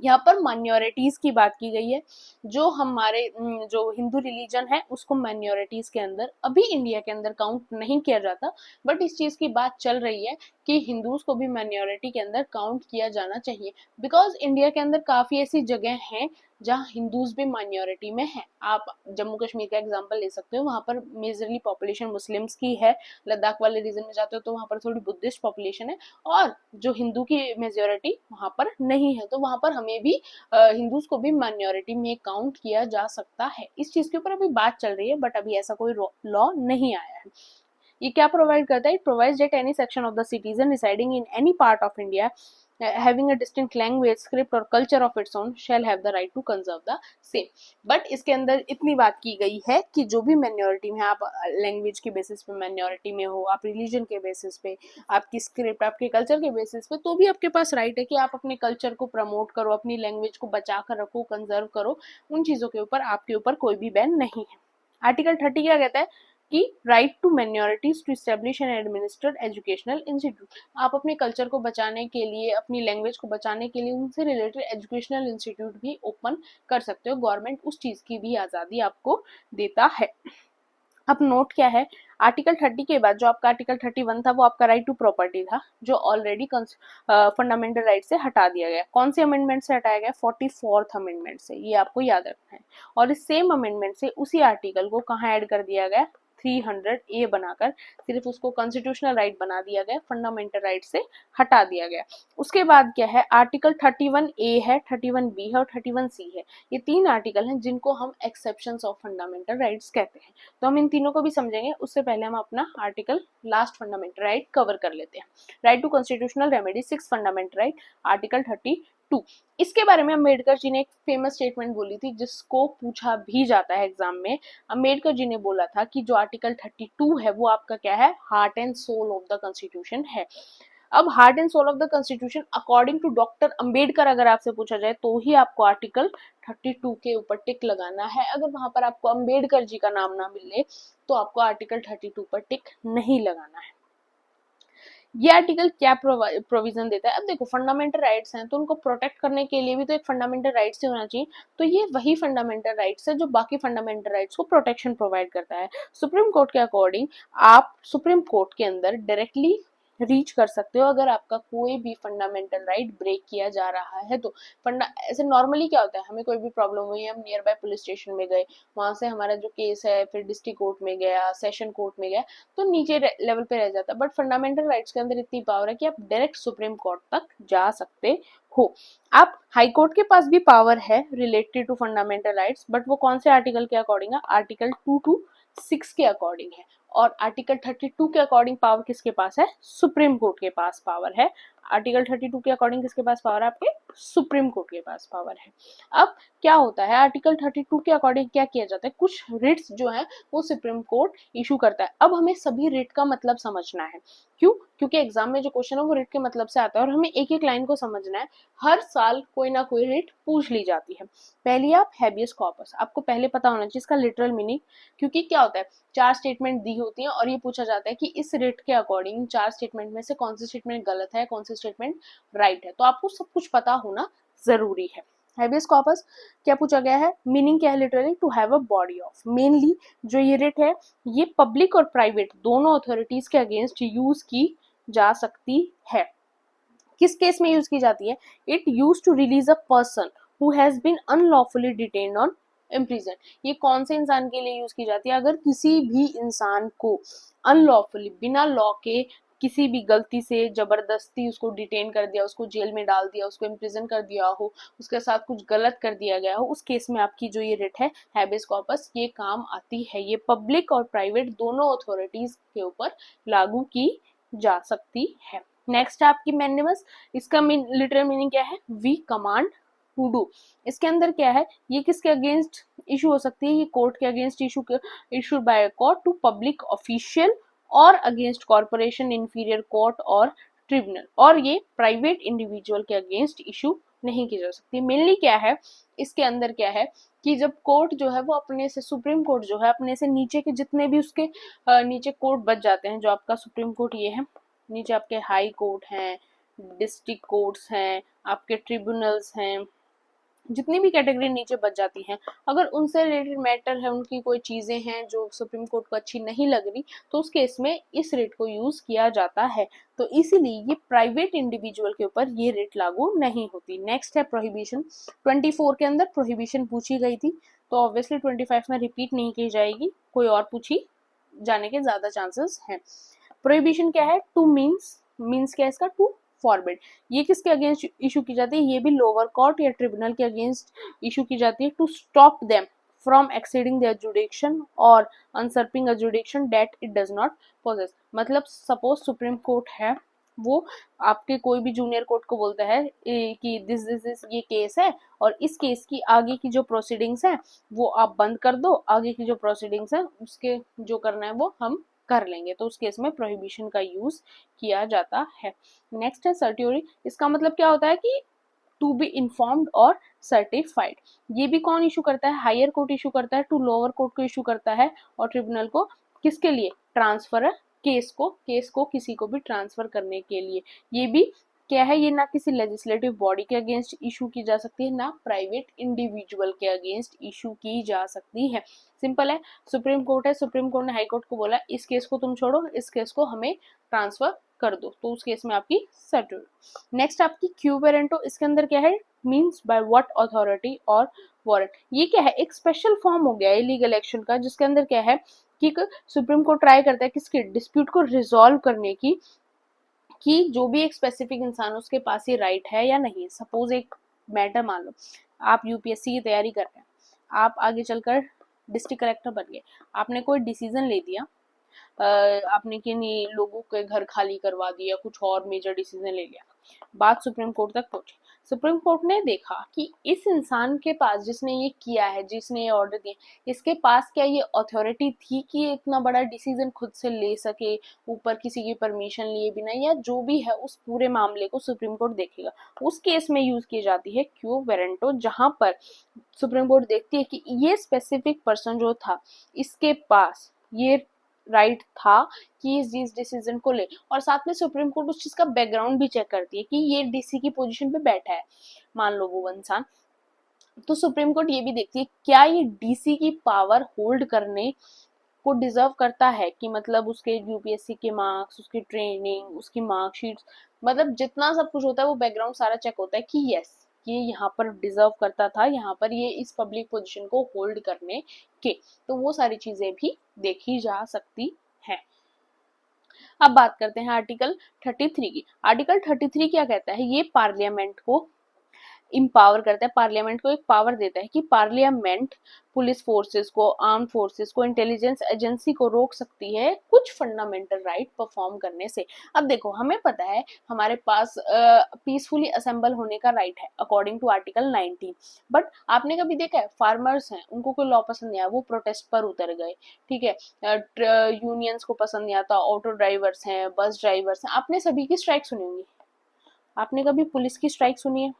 यहाँ पर माइनॉरिटीज की बात की गई है, जो हमारे जो हिंदू रिलीजन है उसको माइनॉरिटीज के अंदर अभी इंडिया के अंदर काउंट नहीं किया जाता, बट इस चीज की बात चल रही है कि हिंदूज को भी माइनॉरिटी के अंदर काउंट किया जाना चाहिए, बिकॉज इंडिया के अंदर काफी ऐसी जगह हैं जहाँ हिंदूज भी माइनॉरिटी में है। आप जम्मू कश्मीर का एग्जांपल ले सकते हो, वहां पर मेजरली पॉपुलेशन मुस्लिम्स की है, लद्दाख वाले रीजन में जाते हो तो वहां पर थोड़ी बुद्धिस्ट पॉपुलेशन है, और जो हिंदू की मेजोरिटी वहां पर नहीं है, तो वहां पर हमें भी हिंदूज को भी माइनॉरिटी में काउंट किया जा सकता है। इस चीज के ऊपर अभी बात चल रही है, बट अभी ऐसा कोई लॉ नहीं आया है। ये क्या प्रोवाइड करता है, it provides that any section of the citizen residing in any part of India having a distinct language, script or culture of its own shall have the right to conserve the same. But इसके अंदर इतनी बात की गई है कि जो भी माइनॉरिटी में, आप लैंग्वेज के बेसिस पे माइनॉरिटी में हो, आप रिलीजन के बेसिस पे, आपकी स्क्रिप्ट, आपके कल्चर के बेसिस पे, तो भी आपके पास राइट है कि आप अपने कल्चर को प्रमोट करो, अपनी लैंग्वेज को बचा कर रखो, कंजर्व करो। उन चीज़ों के ऊपर आपके ऊपर कोई भी बैन नहीं है। आर्टिकल 30 क्या कहता है कि right to minorities to establish and administered educational institute. आप अपने कल्चर को बचाने के लिए, अपनी लैंग्वेज को बचाने के लिए उनसे रिलेटेड एजुकेशनल इंस्टीट्यूट भी ओपन कर सकते हो। गवर्नमेंट उस चीज की भी आजादी आपको देता है। अब नोट क्या है, आर्टिकल 30 के बाद जो आपका आर्टिकल 31 था वो आपका राइट टू प्रॉपर्टी था, जो ऑलरेडी फंडामेंटल राइट से हटा दिया गया। कौन से अमेंडमेंट से हटाया गया? 44th अमेंडमेंट से, ये आपको याद रखना है। और इस सेम अमेंडमेंट से उसी आर्टिकल को कहाँ ऐड कर दिया गया? 300A बनाकर सिर्फ उसको कॉन्स्टिट्यूशनल राइट बना दिया गया, फंडामेंटल राइट से हटा दिया गया। उसके बाद क्या है, आर्टिकल 31A है, 31B है और 31C है। ये 3 आर्टिकल हैं जिनको हम एक्सेप्शंस ऑफ फंडामेंटल राइट्स कहते हैं। तो हम इन तीनों को भी समझेंगे, उससे पहले हम अपना article last fundamental right cover कर लेते हैं। Right to constitutional remedy, 6 fundamental right, article 32। इसके बारे में अम्बेडकर जी ने एक फेमस स्टेटमेंट बोली थी जिसको पूछा भी जाता है एग्जाम में। अम्बेडकर जी ने बोला था कि जो आर्टिकल 32 है वो आपका क्या है? Heart and soul of the constitution है। अब heart and soul of the constitution according to doctor Ambedkar अगर आपसे पूछा जाए तो ही आपको आर्टिकल 32 के ऊपर टिक लगाना है। अगर वहां पर आपको अंबेडकर जी का नाम ना मिले तो आपको आर्टिकल 32 पर टिक नहीं लगाना है। ये आर्टिकल क्या प्रोविजन देता है? अब देखो, फंडामेंटल राइट्स हैं तो उनको प्रोटेक्ट करने के लिए भी तो एक फंडामेंटल राइट्स ही होना चाहिए। तो ये वही फंडामेंटल राइट्स है जो बाकी फंडामेंटल राइट्स को प्रोटेक्शन प्रोवाइड करता है। सुप्रीम कोर्ट के अकॉर्डिंग आप सुप्रीम कोर्ट के अंदर डायरेक्टली रीच कर सकते हो अगर आपका कोई भी फंडामेंटल राइट ब्रेक किया जा रहा है तो। ऐसे नॉर्मली क्या होता है, हमें कोई भी प्रॉब्लम हुई, हम नियर बाय पुलिस स्टेशन में गए, वहां से हमारा जो केस है फिर डिस्ट्रिक्ट कोर्ट में गया, सेशन कोर्ट में गया, तो नीचे लेवल पे रह जाता है। बट फंडामेंटल राइट्स के अंदर इतनी पावर है कि आप डायरेक्ट सुप्रीम कोर्ट तक जा सकते हो। आप हाई कोर्ट के पास भी पावर है related to fundamental rights, but वो कौन से आर्टिकल के अकॉर्डिंग है? आर्टिकल 2 to 6 के अकॉर्डिंग है। और आर्टिकल 32 के अकॉर्डिंग पावर किसके पास है? सुप्रीम कोर्ट के पास पावर है। आर्टिकल 32 के अकॉर्डिंग किसके पास पावर है? आपके सुप्रीम कोर्ट के पास पावर है। अब क्या होता है, आर्टिकल 32 के अकॉर्डिंग क्या किया जाता है? कुछ रिट्स जो है वो सुप्रीम कोर्ट इशू करता है। अब हमें सभी रिट का मतलब समझना है। क्यों? क्योंकि एग्जाम में जो क्वेश्चन है वो रिट के मतलब से आता है और हमें एक एक लाइन को समझना है। हर साल कोई ना कोई रिट पूछ ली जाती है। पहली आप हैबियस कॉर्पस, आपको पहले पता होना चाहिए इसका लिटरल मीनिंग। क्योंकि क्या होता है, 4 स्टेटमेंट दी होती हैं और ये पूछा जाता है कि इस रिट के अकॉर्डिंग 4 स्टेटमेंट में से कौन सी स्टेटमेंट गलत है, कौन सी स्टेटमेंट राइट है। तो आपको सब कुछ पता होना जरूरी है। हैबियस कॉर्पस क्या पूछा गया है? मीनिंग क्या है literally? To have a body of. Mainly जो ये रिट है ये पब्लिक और प्राइवेट दोनों अथॉरिटीज के अगेंस्ट यूज की जा सकती है। किस केस में यूज की जाती है? It use to release a person who has been unlawfully detained on imprison. ये कौन से इंसान के लिए यूज की जाती है? अगर किसी भी इंसान को अनलॉफुली, बिना लॉ के, किसी भी गलती से जबरदस्ती उसको डिटेन कर दिया, उसको जेल में डाल दिया, उसको इम्प्रिजन कर दिया हो, उसके साथ कुछ गलत कर दिया गया हो, उस केस में आपकी जो ये रिट है हैबियस कॉर्पस ये काम आती है। ये पब्लिक और प्राइवेट दोनों अथॉरिटीज के ऊपर लागू की जा सकती है। नेक्स्ट है आपकी मैंडेमस। इसका लिटरल मीनिंग क्या है? We command to do. इसके अंदर क्या है, ये किसके अगेंस्ट इशू हो सकती है? ये कोर्ट के against issued by court to public official और अगेंस्ट कॉर्पोरेशन, इंफीरियर कोर्ट और ट्रिब्यूनल। और ये प्राइवेट इंडिविजुअल के अगेंस्ट इशू नहीं की जा सकती। मेनली क्या है इसके अंदर, क्या है कि जब कोर्ट जो है वो अपने से, सुप्रीम कोर्ट जो है अपने से नीचे के जितने भी उसके नीचे कोर्ट बच जाते हैं, जो आपका सुप्रीम कोर्ट ये है, नीचे आपके हाई कोर्ट हैं, डिस्ट्रिक्ट कोर्ट्स हैं, आपके ट्रिब्यूनल्स हैं, जितनी भी कैटेगरी नीचे बच जाती हैं, अगर उनसे रिलेटेड मैटर है, उनकी कोई चीजें हैं जो सुप्रीम कोर्ट को अच्छी नहीं लग रही, तो उस केस में इस रेट को यूज किया जाता है। तो इसीलिए ये प्राइवेट इंडिविजुअल के ऊपर ये रेट लागू नहीं होती। नेक्स्ट है प्रोहिबिशन। 24 के अंदर प्रोहिबिशन पूछी गई थी, तो ऑब्वियसली 25 में रिपीट नहीं की जाएगी, कोई और पूछी जाने के ज्यादा चांसेस हैं। प्रोहिबिशन क्या है? टू मीन्स क्या है इसका? To forbid. ये किसके अगेंस्ट इशू की जाती है? ये भी लोअर कोर्ट या ट्रिब्यूनल के अगेंस्ट इशू की जाती है। To stop them from exceeding the jurisdiction और usurping a jurisdiction that it does not possess. मतलब सपोज सुप्रीम कोर्ट है वो आपके कोई भी जूनियर कोर्ट को बोलता है कि दिस ये केस है और इस केस की आगे की जो प्रोसीडिंग्स है वो आप बंद कर दो, आगे की जो प्रोसीडिंग्स है उसके जो करना है वो हम कर लेंगे। तो उस केस में प्रोहिबिशन का यूज किया जाता है। नेक्स्ट है सर्ट्योरी। इसका मतलब क्या होता है कि टू बी इन्फॉर्म्ड और सर्टिफाइड। ये भी कौन इशू करता है? हायर कोर्ट इशू करता है, टू लोअर कोर्ट को इशू करता है और ट्रिब्यूनल को किसके लिए? ट्रांसफर केस को किसी को भी ट्रांसफर करने के लिए। ये भी क्या है? ये ना किसी लेजिस्लेटिव बॉडी के अगेंस्ट इशू की जा सकती है, ना प्राइवेट इंडिविजुअल के अगेंस्ट इशू की जा सकती है। सिंपल है। सुप्रीम कोर्ट है, सुप्रीम कोर्ट ने हाई कोर्ट को बोला इस केस को तुम छोड़ो, इस केस को हमें ट्रांसफर कर दो, तो उस केस में आपकी सर्ट्योरी। नेक्स्ट आपकी क्यू वेरेंटो। इसके अंदर क्या है? मीन्स बाय व्हाट अथॉरिटी और वारंट। ये क्या है? एक स्पेशल फॉर्म हो गया है लीगल एक्शन का, जिसके अंदर क्या है कि सुप्रीम कोर्ट ट्राई करता है किसके डिस्प्यूट को रिजॉल्व करने की, कि जो भी एक स्पेसिफिक इंसान उसके पास ये राइट है या नहीं। सपोज एक मैटर मान लो, आप यूपीएससी की तैयारी कर रहे हैं, आप आगे चलकर डिस्ट्रिक्ट कलेक्टर बन गए, आपने कोई डिसीजन ले दिया, आपने किन्हीं लोगों के घर खाली करवा दिया, कुछ और मेजर डिसीजन ले लिया, बात सुप्रीम कोर्ट तक पहुंची। सुप्रीम कोर्ट ने देखा कि इस इंसान के पास, जिसने ये किया है, जिसने ये ऑर्डर दिया, इसके पास क्या ये अथॉरिटी थी कि ये इतना बड़ा डिसीजन खुद से ले सके, ऊपर किसी की परमिशन लिए बिना, या जो भी है उस पूरे मामले को सुप्रीम कोर्ट देखेगा। उस केस में यूज की जाती है क्यू वेरेंटो, जहां पर सुप्रीम कोर्ट देखती है कि ये स्पेसिफिक पर्सन जो था, इसके पास ये राइट था कि इस डिसीजन को ले, और साथ में सुप्रीम कोर्ट उस चीज का बैकग्राउंड भी चेक करती है कि ये डीसी की पोजीशन पे बैठा है, मान लो वो इंसान, तो सुप्रीम कोर्ट ये भी देखती है क्या ये डीसी की पावर होल्ड करने को डिजर्व करता है, कि मतलब उसके यूपीएससी के मार्क्स, उसकी ट्रेनिंग, उसकी मार्कशीट, मतलब जितना सब कुछ होता है वो बैकग्राउंड सारा चेक होता है कि यस ये यहाँ पर डिजर्व करता था, यहाँ पर ये इस पब्लिक पोजीशन को होल्ड करने के, तो वो सारी चीजें भी देखी जा सकती है। अब बात करते हैं आर्टिकल 33 की। आर्टिकल 33 क्या कहता है? ये पार्लियामेंट को इम्पावर करता है, पार्लियामेंट को एक पावर देता है कि पार्लियामेंट पुलिस फोर्सेस को, आर्म फोर्सेस को, इंटेलिजेंस एजेंसी को रोक सकती है कुछ फंडामेंटल राइट परफॉर्म करने से। अब देखो, हमें पता है हमारे पास पीसफुली असेंबल होने का राइट है अकॉर्डिंग टू आर्टिकल 19, बट आपने कभी देखा है फार्मर्स हैं, उनको कोई लॉ पसंद नहीं आया, वो प्रोटेस्ट पर उतर गए, ठीक है, यूनियंस को पसंद नहीं आता, ऑटो ड्राइवर्स हैं, बस ड्राइवर्स हैं, आपने सभी की स्ट्राइक सुनी होंगी। आपने कभी पुलिस की स्ट्राइक सुनी है?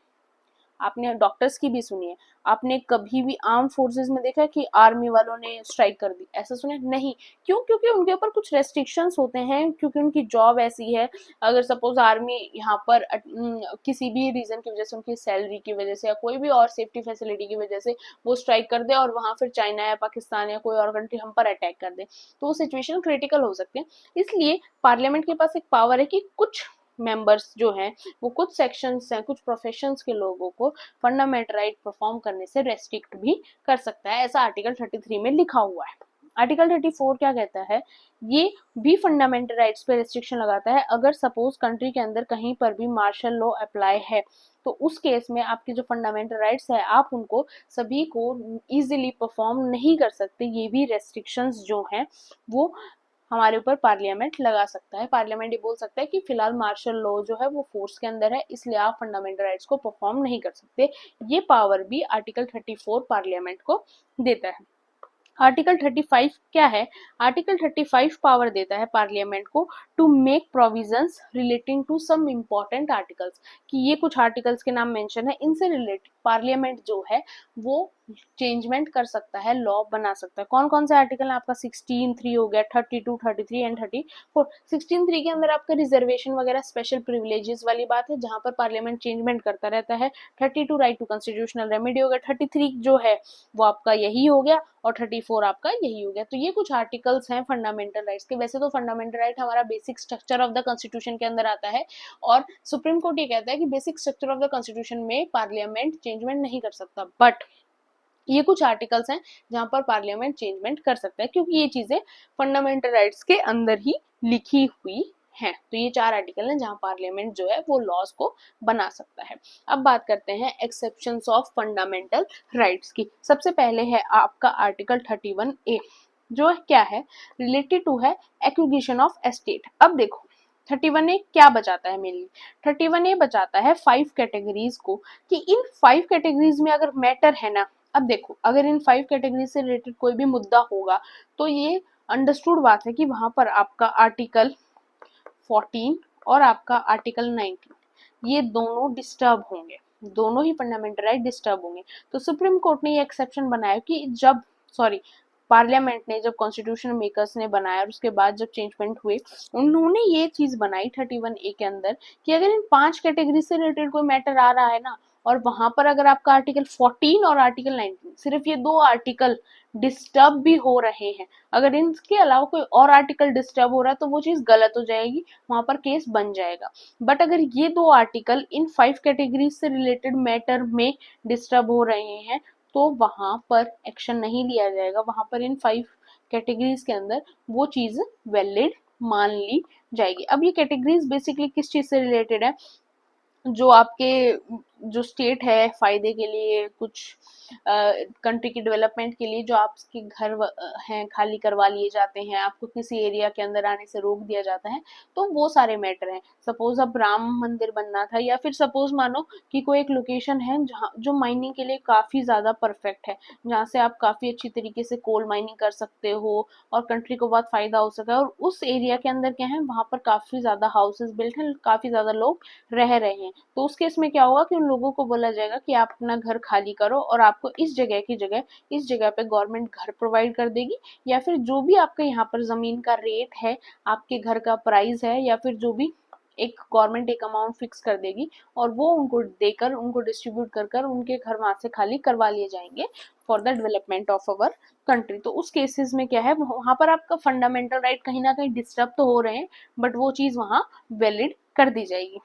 आपने डॉक्टर्स की भी सुनी है? आपने कभी भी आर्म फोर्सेस में देखा है कि आर्मी वालों ने स्ट्राइक कर दी? ऐसा सुना है? नहीं। क्यों? क्योंकि उनके ऊपर कुछ रेस्ट्रिक्शंस होते हैं, क्योंकि उनकी जॉब ऐसी है। अगर सपोज आर्मी यहाँ पर किसी भी रीजन की वजह से, उनकी सैलरी की वजह से या कोई भी और सेफ्टी फैसिलिटी की वजह से वो स्ट्राइक कर दे और वहां फिर चाइना या पाकिस्तान या कोई और कंट्री हम पर अटैक कर दे, तो वो सिचुएशन क्रिटिकल हो सकते हैं। इसलिए पार्लियामेंट के पास एक पावर है कि कुछ मेंबर्स जो हैं, वो कुछ सेक्शंस हैं, कुछ प्रोफेशंस के लोगों को फंडामेंटल राइट परफॉर्म करने से रेस्ट्रिक्ट भी कर सकता है, ऐसा आर्टिकल 33 में लिखा हुआ है। आर्टिकल 34 क्या कहता है? ये भी फंडामेंटल राइट्स पे रेस्ट्रिक्शन लगाता है। अगर सपोज कंट्री के अंदर कहीं पर भी मार्शल लॉ अप्लाई है, तो उस केस में आपके जो फंडामेंटल राइट्स है, आप उनको सभी को इजीली परफॉर्म नहीं कर सकते। ये भी रेस्ट्रिक्शंस जो हैं वो हमारे ऊपर पार्लियामेंट लगा सकता है। पार्लियामेंट ये बोल सकता है कि फिलहाल मार्शल लॉ जो है वो फोर्स के अंदर है, इसलिए आप फंडामेंटल राइट्स को परफॉर्म नहीं कर सकते। ये पावर भी आर्टिकल 34 पार्लियामेंट को देता है। आर्टिकल 35 क्या है? आर्टिकल 35 पावर देता है पार्लियामेंट को to make provisions relating to some important articles, कि ये कुछ आर्टिकल्स के नाम मेंशन है, इनसे रिलेटेड पार्लियामेंट जो है वो चेंजमेंट कर सकता है, लॉ बना सकता है। कौन कौन से आर्टिकल है आपका? 16(3) हो गया, 32, 33 एंड 34। 16(3) के अंदर आपका रिजर्वेशन वगैरह, स्पेशल प्रिविलेजेस वाली बात है, जहां पर पार्लियामेंट चेंजमेंट करता रहता है। 32 राइट टू कॉन्स्टिट्यूशनल रेमेडी हो गया, 33 जो है वो आपका यही हो गया, और 34 आपका यही हो गया। तो ये कुछ आर्टिकल्स हैं फंडामेंटल राइट्स के। वैसे तो फंडामेंटल राइट हमारा basic structure of the constitution के अंदर आता है, और सुप्रीम कोर्ट ये कहता है कि basic structure of the constitution में पार्लियामेंट चेंजमेंट नहीं कर सकता, बट ये कुछ आर्टिकल्स हैं जहां पर पार्लियामेंट चेंजमेंट कर सकता है, क्योंकि ये चीजें फंडामेंटल राइट्स के अंदर ही लिखी हुई हैं। तो ये 4 आर्टिकल हैं जहां पार्लियामेंट जो है वो लॉज को बना सकता है। अब बात करते हैं एक्सेप्शंस ऑफ फंडामेंटल राइट्स की। सबसे पहले है आपका आर्टिकल 31A, जो क्या है? रिलेटेड टू है एक्विजिशन ऑफ एस्टेट। अब देखो, 31A क्या बचाता है मेनली? 31A बचाता है 5 कैटेगरीज को, कि इन 5 कैटेगरीज में अगर मैटर है ना, अब देखो अगर इन 5 कैटेगरीज से रिलेटेड कोई भी मुद्दा होगा तो ये अंडरस्टूड बात है कि वहां पर आपका आर्टिकल 14 और आपका आर्टिकल 19 ये दोनों डिस्टर्ब होंगे, दोनों ही फंडामेंटल राइट डिस्टर्ब होंगे। तो सुप्रीम कोर्ट ने ये एक्सेप्शन बनाया कि जब पार्लियामेंट ने, जब कॉन्स्टिट्यूशन मेकर्स ने बनाया और उसके बाद जब चेंजमेंट हुए, उन्होंने ये चीज बनाई 31A के अंदर कि अगर इन 5 कैटेगरी से रिलेटेड कोई मैटर आ रहा है ना, और वहां पर अगर आपका आर्टिकल 14 और आर्टिकल 19 सिर्फ ये 2 आर्टिकल डिस्टर्ब भी हो रहे हैं, अगर इनके अलावा कोई और आर्टिकल डिस्टर्ब हो रहा है तो वो चीज गलत हो जाएगी, वहां पर केस बन जाएगा। बट अगर ये 2 आर्टिकल इन 5 कैटेगरी से रिलेटेड मैटर में डिस्टर्ब हो रहे हैं तो वहां पर एक्शन नहीं लिया जाएगा, वहां पर इन 5 कैटेगरीज के अंदर वो चीज वैलिड मान ली जाएगी। अब ये कैटेगरीज बेसिकली किस चीज से रिलेटेड है? जो आपके जो स्टेट है फायदे के लिए, कुछ कंट्री के डेवलपमेंट के लिए जो आपके घर हैं खाली करवा लिए जाते हैं, आपको किसी एरिया के अंदर आने से रोक दिया जाता है, तो वो सारे मैटर हैं। सपोज अब राम मंदिर बनना था, या फिर सपोज मानो कि कोई एक लोकेशन है जहाँ जो माइनिंग के लिए काफी ज्यादा परफेक्ट है, जहाँ से आप काफी अच्छी तरीके से कोल माइनिंग कर सकते हो और कंट्री को बहुत फायदा हो सका है, और उस एरिया के अंदर क्या है, वहां पर काफी ज्यादा हाउसेस बिल्ट हैं, काफी ज्यादा लोग रह रहे हैं, तो उस केस में क्या होगा कि उन लोगों को बोला जाएगा कि आप अपना घर खाली करो और आपको इस जगह की जगह इस जगह पे गवर्नमेंट घर प्रोवाइड कर देगी, या फिर जो भी आपके यहाँ पर जमीन का रेट है, आपके घर का प्राइस है, या फिर जो भी एक गवर्नमेंट एक अमाउंट फिक्स कर देगी और वो उनको देकर, उनको डिस्ट्रीब्यूट कर कर उनके घर वहां से खाली करवा लिए जाएंगे for the development of our country. तो उस केसेस में क्या है, वहां पर आपका फंडामेंटल राइट कहीं ना कहीं डिस्टर्ब तो हो रहे हैं, बट वो चीज वहां वैलिड कर दी जाएगी।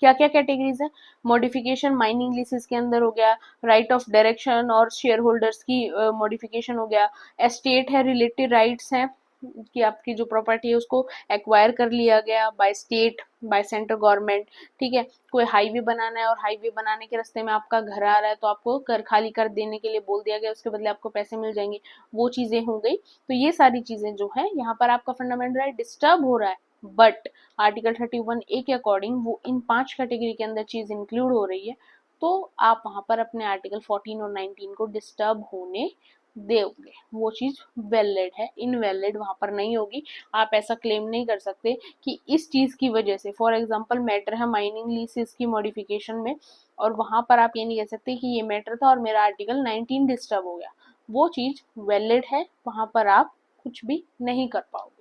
क्या क्या कैटेगरीज है? मॉडिफिकेशन माइनिंग लीसेस के अंदर हो गया, राइट ऑफ डायरेक्शन और शेयर होल्डर्स की मॉडिफिकेशन हो गया, एस्टेट है, रिलेटेड राइट्स हैं कि आपकी जो प्रॉपर्टी है उसको एक्वायर कर लिया गया by state, by central government, ठीक है। कोई हाईवे बनाना है और हाईवे बनाने के रास्ते में आपका घर आ रहा है तो आपको घर खाली कर देने के लिए बोल दिया गया, उसके बदले आपको पैसे मिल जाएंगे, वो चीजें हो गई। तो ये सारी चीजें जो है यहाँ पर आपका फंडामेंटल राइट डिस्टर्ब हो रहा है, बट आर्टिकल 31A के अकॉर्डिंग वो इन 5 कैटेगरी के अंदर चीज इंक्लूड हो रही है, तो आप वहां पर अपने आर्टिकल 14 और 19 को डिस्टर्ब होने दोगे, वो चीज वैलिड है, इनवैलिड वहां पर नहीं होगी। आप ऐसा क्लेम नहीं कर सकते कि इस चीज की वजह से, फॉर एग्जांपल मैटर है माइनिंग लीसेस की मॉडिफिकेशन में, और वहां पर आप ये नहीं कह सकते कि ये मैटर था और मेरा आर्टिकल 19 डिस्टर्ब हो गया, वो चीज वैलिड है, वहां पर आप कुछ भी नहीं कर पाओगे।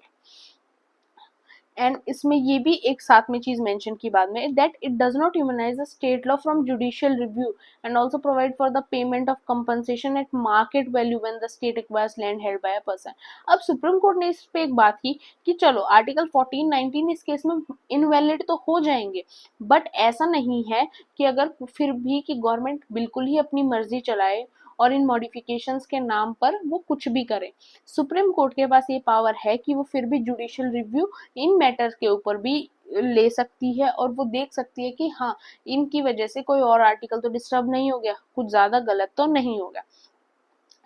एंड इसमें ये भी एक साथ में चीज मेंशन की बाद में, that it does not immunise the state law from judicial review and also provide for the payment of compensation eight market value when the state acquires land held by a person. अब supreme court ने इस पे एक बात की कि चलो article 14 19 इस केस में इनवैलिड तो हो जाएंगे, बट ऐसा नहीं है कि अगर फिर भी कि गवर्नमेंट बिल्कुल ही अपनी मर्जी चलाए और इन मॉडिफिकेशंस के नाम पर वो कुछ भी करे। सुप्रीम कोर्ट के पास ये पावर है कि वो फिर भी जुडिशियल रिव्यू इन मैटर्स के ऊपर भी ले सकती है और वो देख सकती है कि हाँ इनकी वजह से कोई और आर्टिकल तो डिस्टर्ब नहीं हो गया, कुछ ज्यादा गलत तो नहीं हो गया।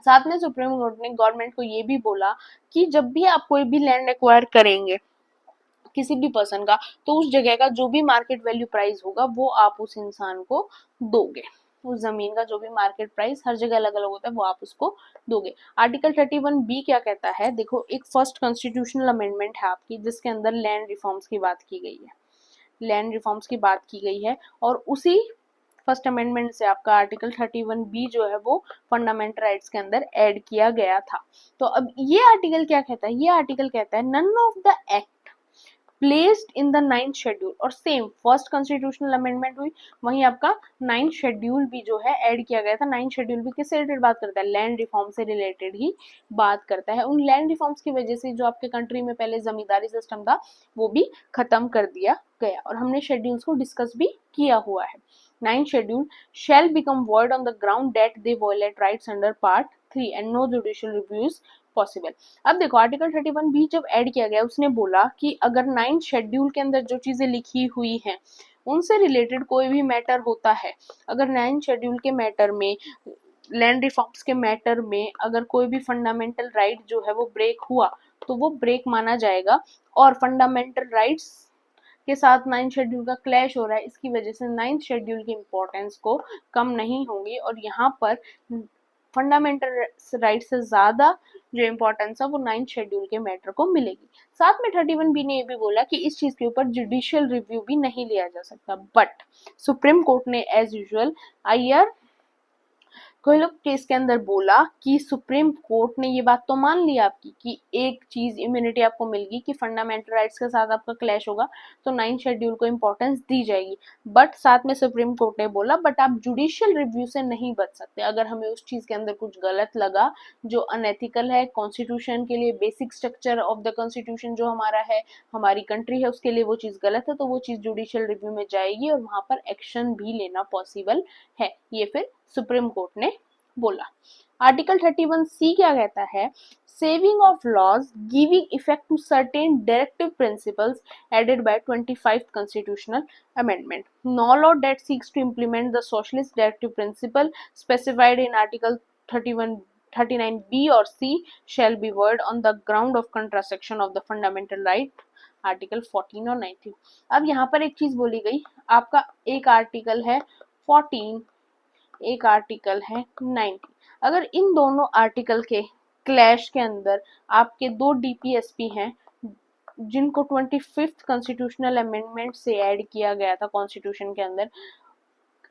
साथ में सुप्रीम कोर्ट ने गवर्नमेंट को ये भी बोला कि जब भी आप कोई भी लैंड एक्वायर करेंगे किसी भी पर्सन का, तो उस जगह का जो भी मार्केट वैल्यू प्राइस होगा वो आप उस इंसान को दोगे, उस जमीन का जो भी मार्केट प्राइस हर जगह अलग अलग होता है वो आप उसको दोगे। आर्टिकल 31B क्या कहता है, देखो एक फर्स्ट कॉन्स्टिट्यूशनल अमेंडमेंट है आपकी जिसके अंदर लैंड रिफॉर्म्स की बात की गई है, लैंड रिफॉर्म्स की बात की गई है, और उसी फर्स्ट अमेंडमेंट से आपका आर्टिकल 31B जो है वो फंडामेंटल राइट्स के अंदर ऐड किया गया था। तो अब ये आर्टिकल क्या कहता है, ये आर्टिकल कहता है none of the act placed in the 9th schedule, और सेम फर्स्ट कॉन्स्टिट्यूशनल अमेंडमेंट हुई, वहीं आपका 9th शेड्यूल भी जो है ऐड किया गया था। 9th शेड्यूल भी किससे रिलेटेड बात करता है, लैंड रिफॉर्म से रिलेटेड ही बात करता है। उन लैंड रिफॉर्म्स की वजह से जो आपके कंट्री में पहले जमींदारी सिस्टम था वो भी खत्म कर दिया गया, और हमने शेड्यूल्स को डिस्कस भी किया हुआ है। 9th schedule shall become void on the ground that they violate rights under part 3 and no judicial review is possible। अब देखो आर्टिकल 31B जब ऐड किया गया उसने बोला कि अगर 9th शेड्यूल के अंदर जो चीजें लिखी हुई हैं उनसे रिलेटेड कोई भी मैटर होता है, अगर 9th शेड्यूल के मैटर में, लैंड रिफॉर्म्स के मैटर में अगर कोई भी फंडामेंटल राइट जो है वो ब्रेक हुआ तो वो ब्रेक माना जाएगा, और फंडामेंटल राइट्स के साथ 9th शेड्यूल का क्लैश हो रहा है, इसकी वजह से 9th शेड्यूल की इम्पोर्टेंस को कम नहीं होगी और यहाँ पर फंडामेंटल राइट से ज्यादा जो इम्पोर्टेंस है वो 9th शेड्यूल के मैटर को मिलेगी। साथ में 31B ने ये भी बोला कि इस चीज के ऊपर जुडिशियल रिव्यू भी नहीं लिया जा सकता, बट सुप्रीम कोर्ट ने एज यूजुअल अय्यर कोहलक केस के अंदर बोला कि सुप्रीम कोर्ट ने ये बात तो मान ली आपकी कि एक चीज इम्यूनिटी आपको मिलगी कि फंडामेंटल राइट्स के साथ आपका क्लैश होगा तो 9th शेड्यूल को इंपॉर्टेंस दी जाएगी, बट साथ में सुप्रीम कोर्ट ने बोला बट आप जुडिशियल रिव्यू से नहीं बच सकते। अगर हमें उस चीज के अंदर कुछ गलत लगा जो अनएथिकल है, कॉन्स्टिट्यूशन के लिए basic structure of the constitution जो हमारा है, हमारी कंट्री है, उसके लिए वो चीज गलत है, तो वो चीज जुडिशियल रिव्यू में जाएगी और वहां पर एक्शन भी लेना पॉसिबल है। ये फिर सुप्रीम कोर्ट ने बोला। आर्टिकल 31C क्या कहता है? Saving of laws giving effect to certain directive principles added by 25th constitutional amendment. No law that seeks to implement the socialist directive principle specified in Article 39B or C shall be void on the ground of contrasection of the fundamental right. Article 14 और 19। अब यहाँ पर एक चीज बोली गई, आपका एक आर्टिकल है 14, एक आर्टिकल है 90। अगर इन दोनों आर्टिकल के क्लैश के अंदर आपके दो डीपीएसपी हैं जिनको 25th कॉन्स्टिट्यूशनल अमेंडमेंट से ऐड किया गया था कॉन्स्टिट्यूशन के अंदर,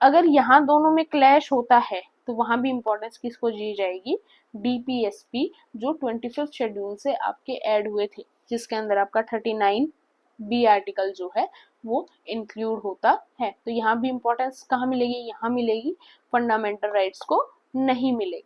अगर यहाँ दोनों में क्लैश होता है तो वहां भी इंपॉर्टेंस किसको दी जाएगी? डीपीएसपी जो 25th शेड्यूल से आपके ऐड हुए थे, जिसके अंदर आपका 39B आर्टिकल जो है वो इंक्लूड होता है। तो यहाँ भी इंपॉर्टेंस कहाँ मिलेगी? यहाँ मिलेगी, फंडामेंटल राइट्स को नहीं मिलेगी।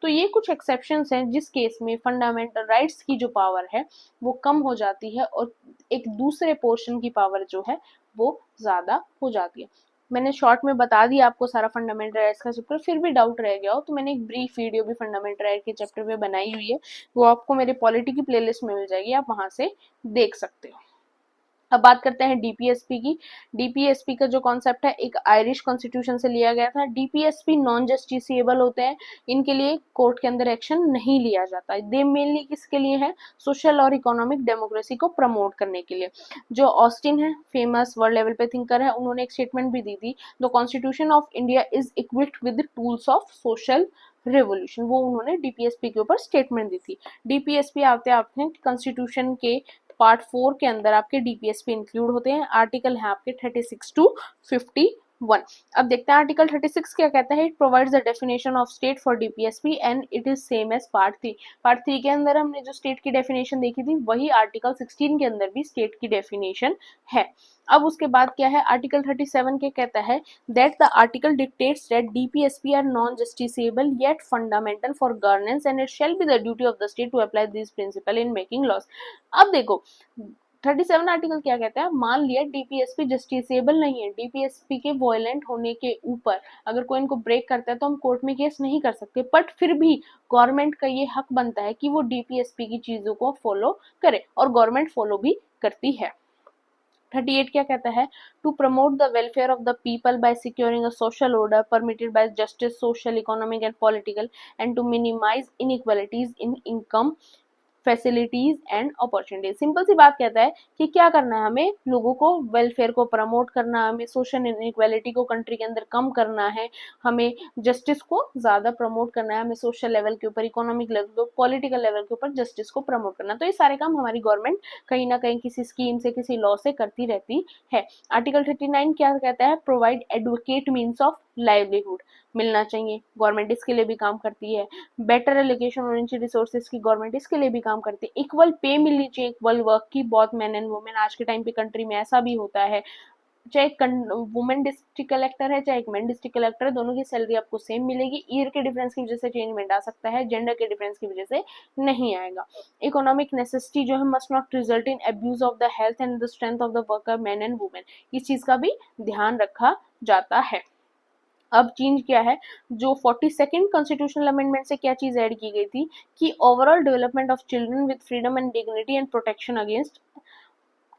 तो ये कुछ एक्सेप्शंस हैं जिस केस में फंडामेंटल राइट्स की जो पावर है वो कम हो जाती है और एक दूसरे पोर्शन की पावर जो है वो ज्यादा हो जाती है। मैंने शॉर्ट में बता दिया आपको सारा फंडामेंटल राइट्स का चैप्टर, फिर भी डाउट रह गया हो तो मैंने एक ब्रीफ वीडियो भी फंडामेंटल राइट के चैप्टर पे बनाई हुई है, वो आपको मेरे पॉलिटी की प्लेलिस्ट में मिल जाएगी, आप वहां से देख सकते हो। अब बात करते हैं डीपीएसपी की। डीपीएसपी का जो कॉन्सेप्ट है एक आयरिश कॉन्स्टिट्यूशन से लिया गया था। डीपीएसपी नॉन जस्टिसेबल होते हैं, इनके लिए कोर्ट के अंदर एक्शन नहीं लिया जाता। दे मेनली किसके लिए है? सोशल और इकोनॉमिक डेमोक्रेसी को प्रमोट करने के लिए। जो ऑस्टिन है, फेमस वर्ल्ड लेवल पे थिंकर है, उन्होंने एक स्टेटमेंट भी दी थी, the constitution of India is equipped with tools of social revolution. वो उन्होंने डीपीएसपी के ऊपर स्टेटमेंट दी थी। डीपीएसपी आते आपने कॉन्स्टिट्यूशन के पार्ट 4 के अंदर आपके डीपीएसपी इंक्लूड होते हैं। आर्टिकल है आपके 36 to 51। अब देखते हैं आर्टिकल 36 क्या कहता है। It provides the definition of state for DPSP and it is same as part 3। Part 3 के अंदर हमने जो स्टेट की डेफिनेशन देखी थी वही आर्टिकल 16 के अंदर भी स्टेट की डेफिनेशन है। अब उसके बाद क्या है, आर्टिकल 37 के कहता है that the article dictates that DPSP are non justiciable yet fundamental for governance and it shall be the duty of the state to apply this principle in making laws. अब देखो 37 आर्टिकल क्या कहता है, मान लिया डीपीएसपी जस्टिसेबल नहीं है, DPSP के वॉयलेंट होने के ऊपर अगर कोई इनको ब्रेक करता है तो हम कोर्ट में केस नहीं कर सकते, बट फिर भी गवर्नमेंट का ये हक बनता है कि वो डीपीएसपी की चीजों को फॉलो करे और गवर्नमेंट फॉलो भी करती है। 38 क्या कहता है, to promote the welfare of the people by securing a social order permitted by justice social economic and political and to minimize inequalities in income facilities and opportunities. Simple सी बात कहता है कि क्या करना है, हमें लोगों को वेलफेयर को प्रमोट करना है, हमें सोशल इनइक्वालिटी को कंट्री के अंदर कम करना है, हमें जस्टिस को ज्यादा प्रमोट करना है, हमें सोशल लेवल के ऊपर, इकोनॉमिक लेवल के ऊपर, पॉलिटिकल लेवल के ऊपर जस्टिस को प्रमोट करना। तो ये सारे काम हमारी गवर्नमेंट कहीं ना कहीं किसी स्कीम से किसी लॉ से करती रहती है। आर्टिकल 39 क्या कहता है, provide advocate means of livelihood मिलना चाहिए, गवर्नमेंट इसके लिए भी काम करती है। बेटर एलोकेशन ऑफ रिसोर्सेज की गवर्नमेंट इसके लिए भी काम करती है। इक्वल पे मिलनी चाहिए इक्वल वर्क की, बहुत मैन एंड वुमेन, आज के टाइम पे कंट्री में ऐसा भी होता है, चाहे वुमेन डिस्ट्रिक्ट कलेक्टर है चाहे एक मैन डिस्ट्रिक्ट कलेक्टर है, दोनों की सैलरी आपको सेम मिलेगी। ईयर के डिफरेंस की वजह से चेंजमेंट आ सकता है, जेंडर के डिफरेंस की वजह से नहीं आएगा। इकोनॉमिक नेसेसिटी जो है must not result in abuse of the health and the strength of the worker man and women, इस चीज का भी ध्यान रखा जाता है। अब चेंज क्या है, जो 42nd कॉन्स्टिट्यूशनल अमेंडमेंट से क्या चीज ऐड की गई थी कि overall development of children with freedom and dignity and protection against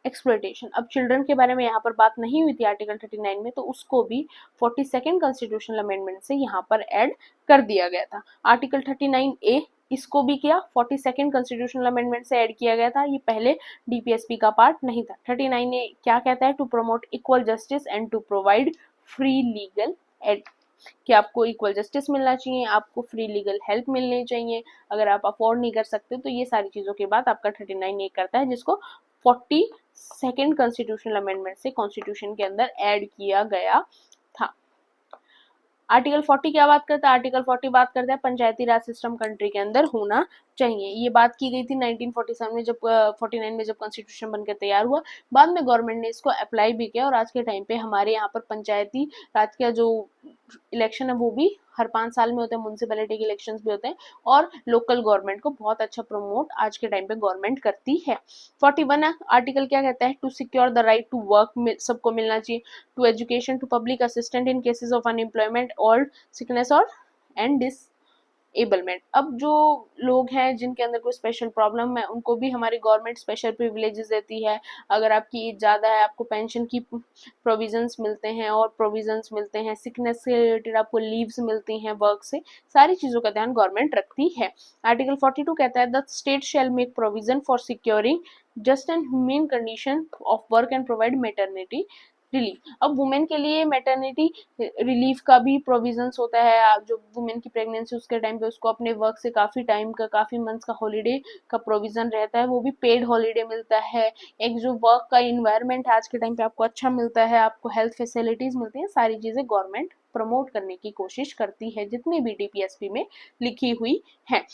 exploitation. अब चिल्ड्रन के बारे में यहाँ पर बात नहीं हुई थी आर्टिकल 39 में, तो उसको भी 42nd कॉन्स्टिट्यूशनल अमेंडमेंट से यहाँ पर ऐड कर दिया गया था। आर्टिकल 39A इसको भी किया, 42nd कॉन्स्टिट्यूशनल अमेंडमेंट से ऐड किया गया था, ये पहले डीपीएसपी का पार्ट नहीं था। 39 ने क्या कहता है, to promote equal justice and to provide free legal aid, कि आपको इक्वल जस्टिस मिलना चाहिए, आपको फ्री लीगल हेल्प मिलनी चाहिए, अगर आप अफोर्ड नहीं कर सकते तो ये सारी चीजों के बाद आपका 39 ये करता है, जिसको 42nd कॉन्स्टिट्यूशनल अमेंडमेंट से कॉन्स्टिट्यूशन के अंदर ऐड किया गया था। आर्टिकल 40 क्या बात करता है, आर्टिकल 40 बात करता है पंचायती राज सिस्टम कंट्री के अंदर होना चाहिए। ये बात की गई थी 1947 में, जब 49 में जब कॉन्स्टिट्यूशन बनकर तैयार हुआ, बाद में गवर्नमेंट ने इसको अप्लाई भी किया, और आज के टाइम पे हमारे यहाँ पर पंचायती राज का जो इलेक्शन है वो भी हर 5 साल में होते हैं, म्यूनसिपैलिटी के इलेक्शंस भी होते हैं, और लोकल गवर्नमेंट को बहुत अच्छा प्रमोट आज के टाइम पे गवर्नमेंट करती है। 41 आर्टिकल क्या कहता है, to secure the right to work, सबको मिलना चाहिए, to education, to public assistant in cases of unemployment और सिकनेस और एंड डिसेबलमेंट। अब जो लोग हैं जिनके अंदर कोई स्पेशल प्रॉब्लम है, उनको भी हमारी गवर्नमेंट स्पेशल प्रिविलेजेस देती है। अगर आपकी एज ज़्यादा है, आपको पेंशन की प्रोविजंस मिलते हैं, और प्रोविजंस मिलते हैं, सिकनेस से रिलेटेड आपको लीव्स मिलती हैं वर्क से, सारी चीज़ों का ध्यान गवर्नमेंट रखती है। आर्टिकल 42 कहता है, the state shell make provision for securing just and human condition of work and provide maternity relief. अब वुमेन के लिए मैटरनिटी रिलीफ का भी प्रोविजंस होता है, जो वुमेन की प्रेगनेंसी उसके टाइम पे उसको अपने वर्क से काफ़ी टाइम का, काफ़ी मंथ्स का हॉलीडे का प्रोविजन रहता है, वो भी पेड हॉलीडे मिलता है। एक जो वर्क का इन्वायरमेंट है आज के टाइम पे आपको अच्छा मिलता है, आपको हेल्थ फैसिलिटीज़ मिलती हैं, सारी चीज़ें गवर्नमेंट प्रमोट करने की कोशिश करती है, जितनी भी डीपीएसपी में लिखी हुई है।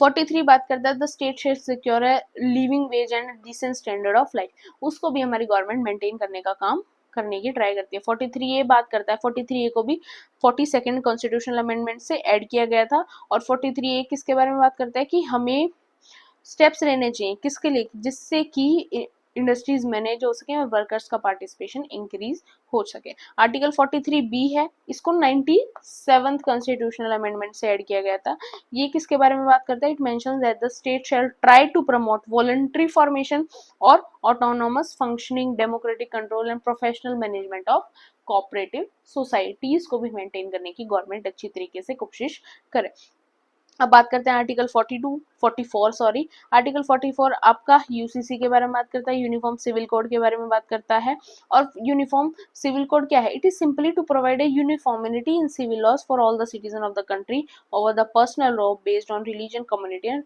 43 बात करता है, द स्टेट शेयर सिक्योर है living wage and decent standard of life, उसको भी हमारी गवर्नमेंट मेंटेन करने का काम करने की ट्राई करती है। 43 ये बात करता है, 43 ए को भी 42nd कॉन्स्टिट्यूशनल अमेंडमेंट से ऐड किया गया था, और 43 ए किसके बारे में बात करता है, कि हमें स्टेप्स लेने चाहिए, किसके लिए, जिससे कि इंडस्ट्रीज मैनेज हो सके और वर्कर्स का पार्टिसिपेशन इंक्रीज हो सके। आर्टिकल 43 बी है, इसको 97th कॉन्स्टिट्यूशनल अमेंडमेंट से ऐड किया गया था। ये किसके बारे में बात करता है, it mentions that the state shall try to promote voluntary formation और autonomous functioning, democratic control and professional management of cooperative societies को भी मेंटेन करने की गवर्नमेंट अच्छी तरीके से कोशिश करे। अब बात करते हैं आर्टिकल 44 सॉरी, आर्टिकल 44 आपका यूसीसी के बारे में बात करता है, यूनिफॉर्म सिविल कोड के बारे में बात करता है। और यूनिफॉर्म सिविल कोड क्या है, it is simply to provide a uniformity in civil laws for all the citizen of the country over the personal law based on religion, community and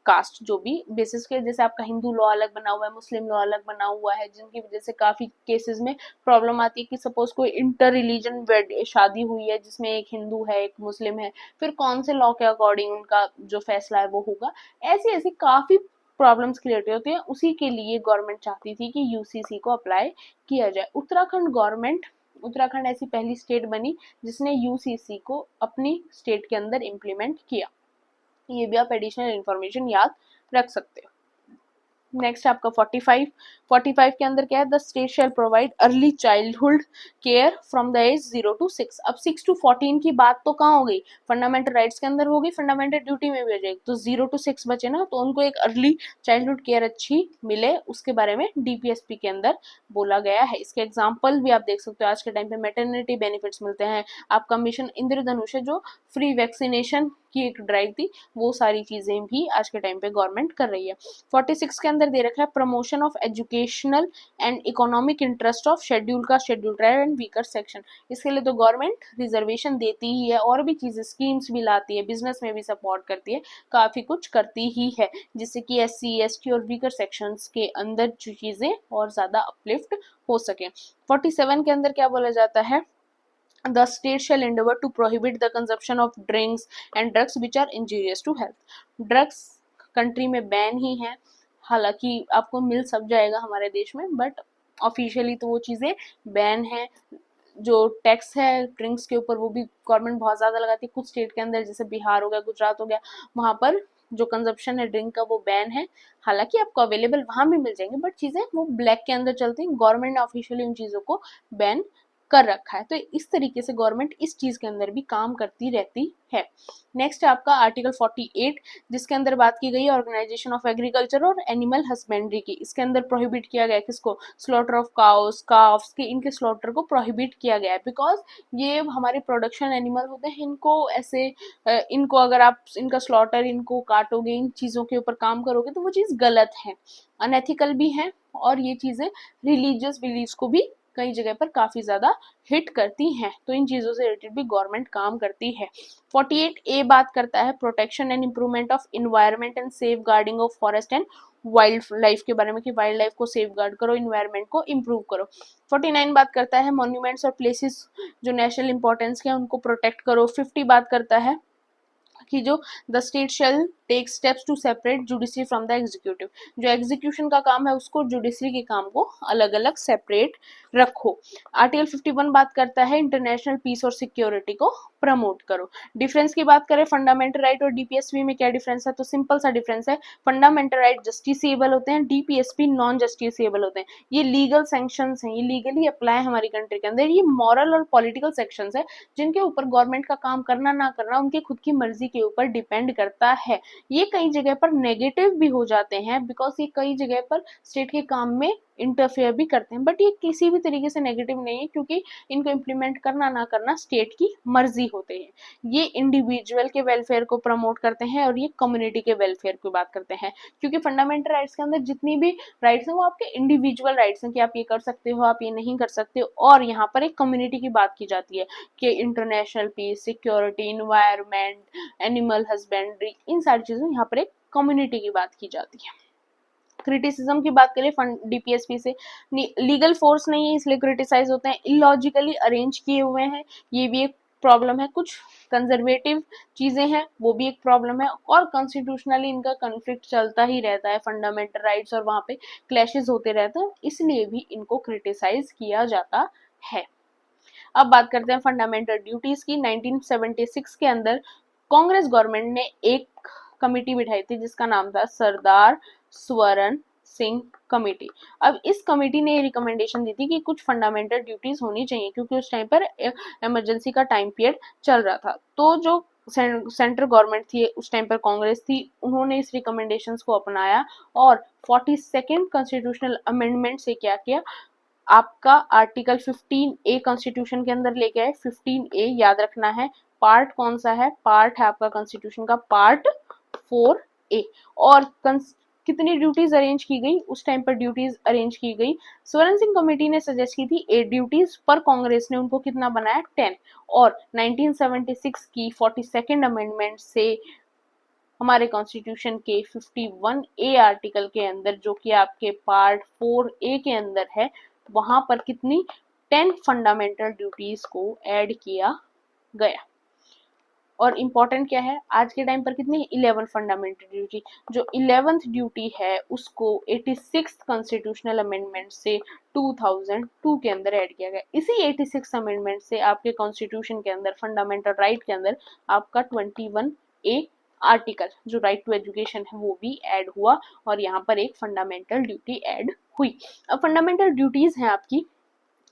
caste, जो भी बेसिस के, जैसे आपका Hindu law अलग बना हुआ है, मुस्लिम लॉ अलग बना हुआ है, जिनकी वजह से काफी केसेस में प्रॉब्लम आती है कि सपोज कोई इंटर रिलीजन शादी हुई है जिसमें एक हिंदू है एक मुस्लिम है, फिर कौन से लॉ के अकॉर्डिंग उनका जो फैसला है वो होगा, ऐसी ऐसी काफी प्रॉब्लम्स क्रिएट होती है। उसी के लिए गवर्नमेंट चाहती थी कि यूसीसी को अप्लाई किया जाए। उत्तराखंड ऐसी पहली स्टेट बनी जिसने यूसीसी को अपनी स्टेट के अंदर इम्प्लीमेंट किया। ये भी आप एडिशनल इंफॉर्मेशन याद रख सकते हो। नेक्स्ट आपका 45 के अंदर क्या है, the state shall provide early childhood care from the age 0 to 6। अब 6 to 14 की बात तो कहाँ हो गई, फंडामेंटल राइट्स के अंदर होगी, फंडामेंटल ड्यूटी में भी हो जाएगी, तो 0 to 6 बचे ना, तो उनको एक अर्ली चाइल्डहुड केयर अच्छी मिले, उसके बारे में डीपीएसपी के अंदर बोला गया है। इसके एग्जाम्पल भी आप देख सकते हो, आज के टाइम पे मैटरनिटी बेनिफिट्स मिलते हैं, आपका मिशन इंद्रधनुष है जो फ्री वैक्सीनेशन की एक ड्राइव थी, वो सारी चीजें भी आज के टाइम पे गवर्नमेंट कर रही है। 46 के अंदर दे रखा है promotion of educational and economic interest of schedule का schedule tribe and weaker section. इसके लिए तो गवर्नमेंट रिजर्वेशन देती ही है, और भी चीजें स्कीम्स भी लाती है, बिजनेस में भी सपोर्ट करती है, काफी कुछ करती ही है, जिससे कि SC ST और वीकर सेक्शंस के अंदर जो चीजें और ज्यादा अपलिफ्ट हो सके। 47 के अंदर क्या बोला जाता है, the state shall endeavor to prohibit the consumption of drinks and drugs which are injurious to health। Drugs country में बैन ही है, हालांकि आपको मिल सब जाएगा हमारे देश में, बट ऑफिशियली तो वो चीज़ें बैन है। जो टैक्स है ड्रिंक्स के ऊपर वो भी गवर्नमेंट बहुत ज़्यादा लगाती है, कुछ स्टेट के अंदर जैसे बिहार हो गया, गुजरात हो गया, वहाँ पर जो कंजप्शन है ड्रिंक का वो बैन है। हालांकि आपको अवेलेबल वहाँ भी मिल जाएंगे, बट चीज़ें वो ब्लैक के अंदर चलती हैं, गवर्नमेंट ने ऑफिशियली उन चीज़ों को बैन कर रखा है। तो इस तरीके से गवर्नमेंट इस चीज के अंदर भी काम करती रहती है। नेक्स्ट है आपका आर्टिकल 48, जिसके अंदर बात की गई है ऑर्गेनाइजेशन ऑफ एग्रीकल्चर और एनिमल हस्बेंड्री की। इसके अंदर प्रोहिबिट किया गया है किसको, स्लॉटर ऑफ काउस, काफ्स के, इनके स्लॉटर को प्रोहिबिट किया गया है, बिकॉज ये हमारे प्रोडक्शन एनिमल होते हैं। इनको ऐसे इनको अगर आप इनका स्लॉटर, इनको काटोगे, इन चीजों के ऊपर काम करोगे तो वो चीज गलत है, अनएथिकल भी है, और ये चीजें रिलीजियस बिलीव्स को भी कई जगह पर काफी ज्यादा हिट करती हैं। तो इन चीजों से रिलेटेड भी गवर्नमेंट काम करती है। 48A बात करता है protection and improvement of environment and safeguarding of forest and wildlife के बारे में, कि वाइल्ड लाइफ को सेफ गार्ड करो, इन्वायरमेंट को इम्प्रूव करो। 49 बात करता है मॉन्यूमेंट्स और प्लेसेस जो नेशनल इंपॉर्टेंस के हैं उनको प्रोटेक्ट करो। 50 बात करता है कि जो the state shall take steps to separate judiciary from the executive, जो एग्जीक्यूशन का काम है उसको, जुडिशरी के काम को अलग अलग सेपरेट रखो। आर्टिकल 51 बात करता है इंटरनेशनल पीस और सिक्योरिटी को प्रमोट करो। डिफरेंस की बात करें फंडामेंटल राइट और डीपीएसपी में क्या डिफरेंस है, तो सिंपल सा डिफरेंस है, फंडामेंटल राइट जस्टिसेबल होते हैं, डीपीएसपी नॉन जस्टिसेबल होते हैं। ये लीगल सैंक्शंस हैं, ये लीगली अप्लाई है हमारी कंट्री के अंदर। ये मॉरल और पॉलिटिकल सेक्शंस है जिनके ऊपर गवर्नमेंट का काम करना ना करना उनकी खुद की मर्जी के ऊपर डिपेंड करता है। ये कई जगह पर नेगेटिव भी हो जाते हैं, बिकॉज ये कई जगह पर स्टेट के काम में इंटरफेयर भी करते हैं, बट ये किसी भी तरीके से नेगेटिव नहीं है, क्योंकि इनको इम्प्लीमेंट करना ना करना स्टेट की मर्जी होते हैं। ये इंडिविजुअल के वेलफेयर को प्रमोट करते हैं और ये कम्युनिटी के वेलफेयर की बात करते हैं, क्योंकि फंडामेंटल राइट्स के अंदर जितनी भी राइट्स हैं वो आपके इंडिविजुअल राइट्स हैं, कि आप ये कर सकते हो, आप ये नहीं कर सकते हो, और यहाँ पर एक कम्युनिटी की बात की जाती है कि international peace, security, environment, animal husbandry, इन सारी चीजों यहाँ पर एक कम्युनिटी की बात की जाती है। क्रिटिसिज्म की बात करें डीपीएसपी से, लीगल फोर्स नहीं है इसलिए क्रिटिसाइज होते हैं, इलॉजिकली अरेंज किए हुए हैं, ये भी एक प्रॉब्लम है, कुछ कंजर्वेटिव चीजें हैं वो भी एक प्रॉब्लम है, और कॉन्स्टिट्यूशनली इनका कॉन्फ्लिक्ट चलता ही रहता है, फंडामेंटल राइट्स और वहां पे क्लैशेस होते रहते हैं, इसलिए भी इनको क्रिटिसाइज किया जाता है। अब बात करते हैं फंडामेंटल ड्यूटीज की। 1976 के अंदर कांग्रेस गवर्नमेंट ने एक कमिटी बिठाई थी जिसका नाम था सरदार स्वर्ण सिंह कमेटी। अब इस कमेटी ने रिकमेंडेशन दी थी कि कुछ फंडामेंटल ड्यूटीज होनी चाहिए, क्योंकि उस टाइम पर इमरजेंसी का टाइम पीरियड चल रहा था। तो जो सेंट्रल गवर्नमेंट थी उस टाइम पर, कांग्रेस थी, उन्होंने इस रिकमेंडेशंस को अपनाया और 42nd कॉन्स्टिट्यूशनल अमेंडमेंट से क्या किया, आपका आर्टिकल 15A कॉन्स्टिट्यूशन के अंदर लेके आए। 15A याद रखना है, पार्ट कौन सा है, पार्ट है आपका कॉन्स्टिट्यूशन का पार्ट 4A। और कितनी ड्यूटीज अरेंज की गई, उस टाइम पर ड्यूटीज अरेंज की गई, स्वर्ण सिंह कमेटी ने सजेस्ट की थी 8 ड्यूटीज, पर कांग्रेस ने उनको कितना बनाया, 10। और 1976 की 42nd अमेंडमेंट से हमारे कॉन्स्टिट्यूशन के 51A आर्टिकल के अंदर, जो कि आपके पार्ट 4A के अंदर है, वहां पर कितनी 10 फंडामेंटल ड्यूटीज को ऐड किया गया। और इम्पोर्टेंट क्या है, आज के टाइम पर कितनी 11 फंडामेंटल ड्यूटी, जो 11th ड्यूटी है उसको 86th कॉन्स्टिट्यूशनल अमेंडमेंट से 2002 के अंदर ऐड किया गया। इसी 86 अमेंडमेंट से आपके कॉन्स्टिट्यूशन के अंदर फंडामेंटल राइट के अंदर आपका 21A आर्टिकल जो राइट टू एजुकेशन है वो भी ऐड हुआ, और यहाँ पर एक फंडामेंटल ड्यूटी ऐड हुई। अब फंडामेंटल ड्यूटीज हैं आपकी,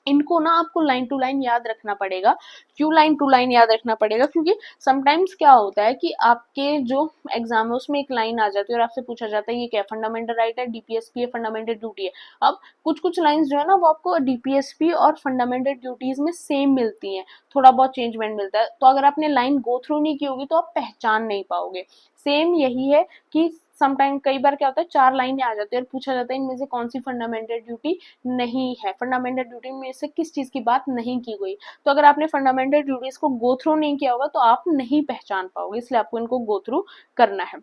इनको ना आपको लाइन टू लाइन याद रखना पड़ेगा। क्यों लाइन टू लाइन याद रखना पड़ेगा, क्योंकि समटाइम्स क्या होता है कि आपके जो एग्जाम है उसमें एक लाइन आ जाती है और आपसे पूछा जाता है ये क्या फंडामेंटल राइट है, डीपीएसपी है, फंडामेंटल ड्यूटी है। अब कुछ लाइंस जो है ना वो आपको डीपीएसपी और फंडामेंटल ड्यूटीज में सेम मिलती हैं, थोड़ा बहुत चेंजमेंट मिलता है, तो अगर आपने लाइन गो थ्रू नहीं की होगी तो आप पहचान नहीं पाओगे। सेम यही है कि समटाइम कई बार क्या होता है 4 लाइनें आ जाती है और पूछा जाता है इनमें से कौन सी फंडामेंटल ड्यूटी नहीं है, फंडामेंटल ड्यूटी में से किस चीज की बात नहीं की गई। तो अगर आपने फंडामेंटल ड्यूटीज को गो थ्रू नहीं किया होगा तो आप नहीं पहचान पाओगे, इसलिए आपको इनको गो थ्रू करना है।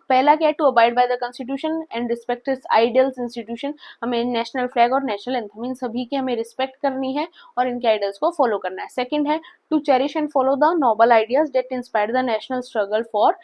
पहला क्या है, to abide by the constitution and respect its ideals institution, हमें नेशनल फ्लैग और नेशनल एंथम इन सभी की हमें रिस्पेक्ट करनी है और इनके आइडियल्स को फॉलो करना है। सेकंड है to cherish and follow the noble ideas that inspire the national struggle for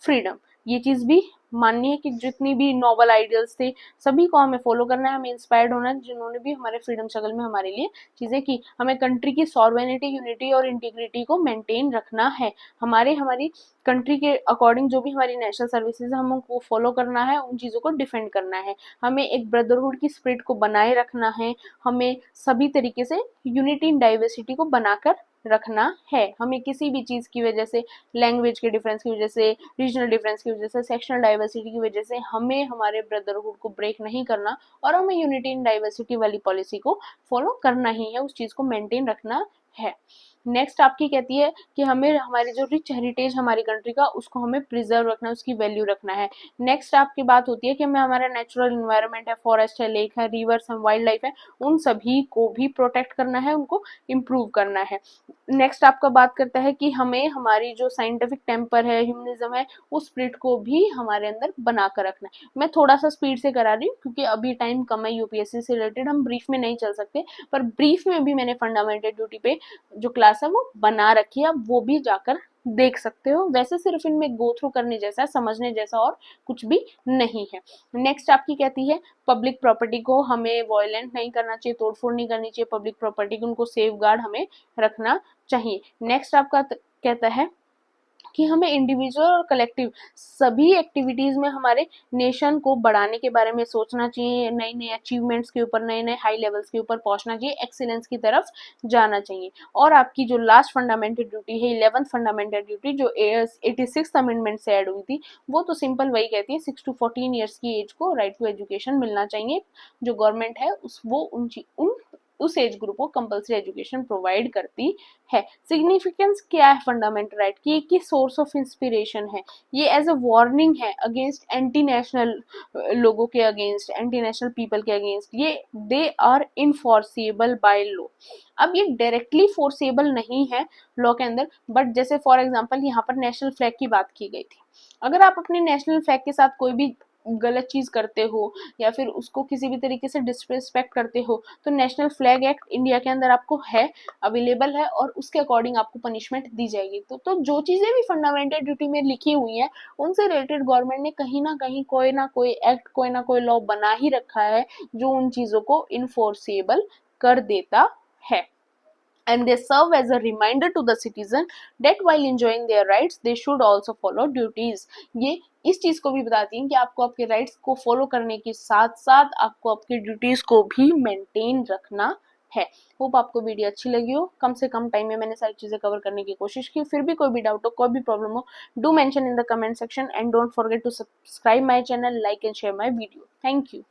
freedom, ये चीज भी माननी है कि जितनी भी नोबल आइडियल्स थे सभी को हमें फॉलो करना है, हमें इंस्पायर्ड होना है जिन्होंने भी हमारे फ्रीडम स्ट्रगल में हमारे लिए चीजें की। हमें कंट्री की सॉवरेनिटी, यूनिटी और इंटीग्रिटी को मेंटेन रखना है। हमारी कंट्री के अकॉर्डिंग जो भी हमारी नेशनल सर्विसेज है, हमें उनको फॉलो करना है, उन चीज़ों को डिफेंड करना है। हमें एक ब्रदरहुड की स्पिरिट को बनाए रखना है। हमें सभी तरीके से यूनिटी इन डाइवर्सिटी को बनाकर रखना है। हमें किसी भी चीज़ की वजह से, लैंग्वेज के डिफरेंस की वजह से, रीजनल डिफरेंस की वजह से, सेक्शनल डाइवर्सिटी की वजह से हमें हमारे ब्रदरहुड को ब्रेक नहीं करना और हमें यूनिटी इन डाइवर्सिटी वाली पॉलिसी को फॉलो करना ही है, उस चीज़ को मेंटेन रखना है। नेक्स्ट आपकी कहती है कि हमें हमारी जो रिच हेरिटेज हमारी कंट्री का उसको हमें प्रिजर्व रखना है, उसकी वैल्यू रखना है। नेक्स्ट आपकी बात होती है कि हमें हमारा नेचुरल इन्वायरमेंट है, फॉरेस्ट है, लेक है, रिवर्स है, वाइल्ड लाइफ है, उन सभी को भी प्रोटेक्ट करना है, उनको इम्प्रूव करना है। नेक्स्ट आपका बात करता है कि हमें हमारी जो साइंटिफिक टेम्पर है, ह्यूमनिज्म है, उस स्पिरिट को भी हमारे अंदर बना कर रखना है। मैं थोड़ा सा स्पीड से करा रही हूँ क्योंकि अभी टाइम कम है, यूपीएससी से रिलेटेड हम ब्रीफ में नहीं चल सकते, पर ब्रीफ में भी मैंने फंडामेंटल ड्यूटी पे जो क्लास है वो बना रखी है, आप वो भी जाकर देख सकते हो। वैसे सिर्फ इनमें गो थ्रू करने जैसा, समझने जैसा और कुछ भी नहीं है। नेक्स्ट आपकी कहती है पब्लिक प्रॉपर्टी को हमें वायलेंट नहीं करना चाहिए, तोड़फोड़ नहीं करनी चाहिए, पब्लिक प्रॉपर्टी को उनको सेफ गार्ड हमें रखना चाहिए। नेक्स्ट आपका कहता है कि हमें इंडिविजुअल और कलेक्टिव सभी एक्टिविटीज में हमारे नेशन को बढ़ाने के बारे में सोचना चाहिए, नई नई अचीवमेंट्स के ऊपर, नए नए हाई लेवल्स के ऊपर पहुंचना चाहिए, एक्सीलेंस की तरफ जाना चाहिए। और आपकी जो लास्ट फंडामेंटल ड्यूटी है, 11th फंडामेंटल ड्यूटी जो 86th अमेंडमेंट से ऐड हुई थी, वो तो सिंपल वही कहती है 6 to 14 ईयर्स की एज को राइट टू एजुकेशन मिलना चाहिए। जो गवर्नमेंट है वो उस एज ग्रुप को कंपल्सरी एजुकेशन प्रोवाइड करती है। सिग्निफिकेंस क्या है फंडामेंटल राइट की? एक सोर्स ऑफ इंस्पिरेशन है, ये एज अ वार्निंग है अगेंस्ट एंटी नेशनल लोगों के अगेंस्ट, एंटी नेशनल पीपल के अगेंस्ट। ये they are enforceable by law. अब ये डायरेक्टली फोर्सेबल नहीं है लॉ के अंदर, बट जैसे फॉर एग्जांपल यहाँ पर नेशनल फ्लैग की बात की गई थी, अगर आप अपने नेशनल फ्लैग के साथ कोई भी गलत चीज करते हो या फिर उसको किसी भी तरीके से डिसरिस्पेक्ट करते हो, तो नेशनल फ्लैग एक्ट इंडिया के अंदर आपको है, अवेलेबल है, और उसके अकॉर्डिंग आपको पनिशमेंट दी जाएगी। तो जो चीजें भी फंडामेंटल ड्यूटी में लिखी हुई हैं, उनसे रिलेटेड गवर्नमेंट ने कहीं ना कहीं कोई ना कोई एक्ट, कोई ना कोई लॉ बना ही रखा है जो उन चीजों को इनफोर्सेबल कर देता है। And they serve as a reminder to the citizen that while enjoying their rights they should also follow duties। ये इस चीज को भी बताती हैं कि आपको आपके राइट्स को फॉलो करने के साथ साथ आपको आपकी ड्यूटीज को भी मेंटेन रखना है। होप आपको वीडियो अच्छी लगी हो। कम से कम टाइम में मैंने सारी चीजें कवर करने की कोशिश की। फिर भी कोई भी डाउट हो, कोई भी प्रॉब्लम हो, do mention in the comment section and don't forget to subscribe my channel, like and share my video. Thank you.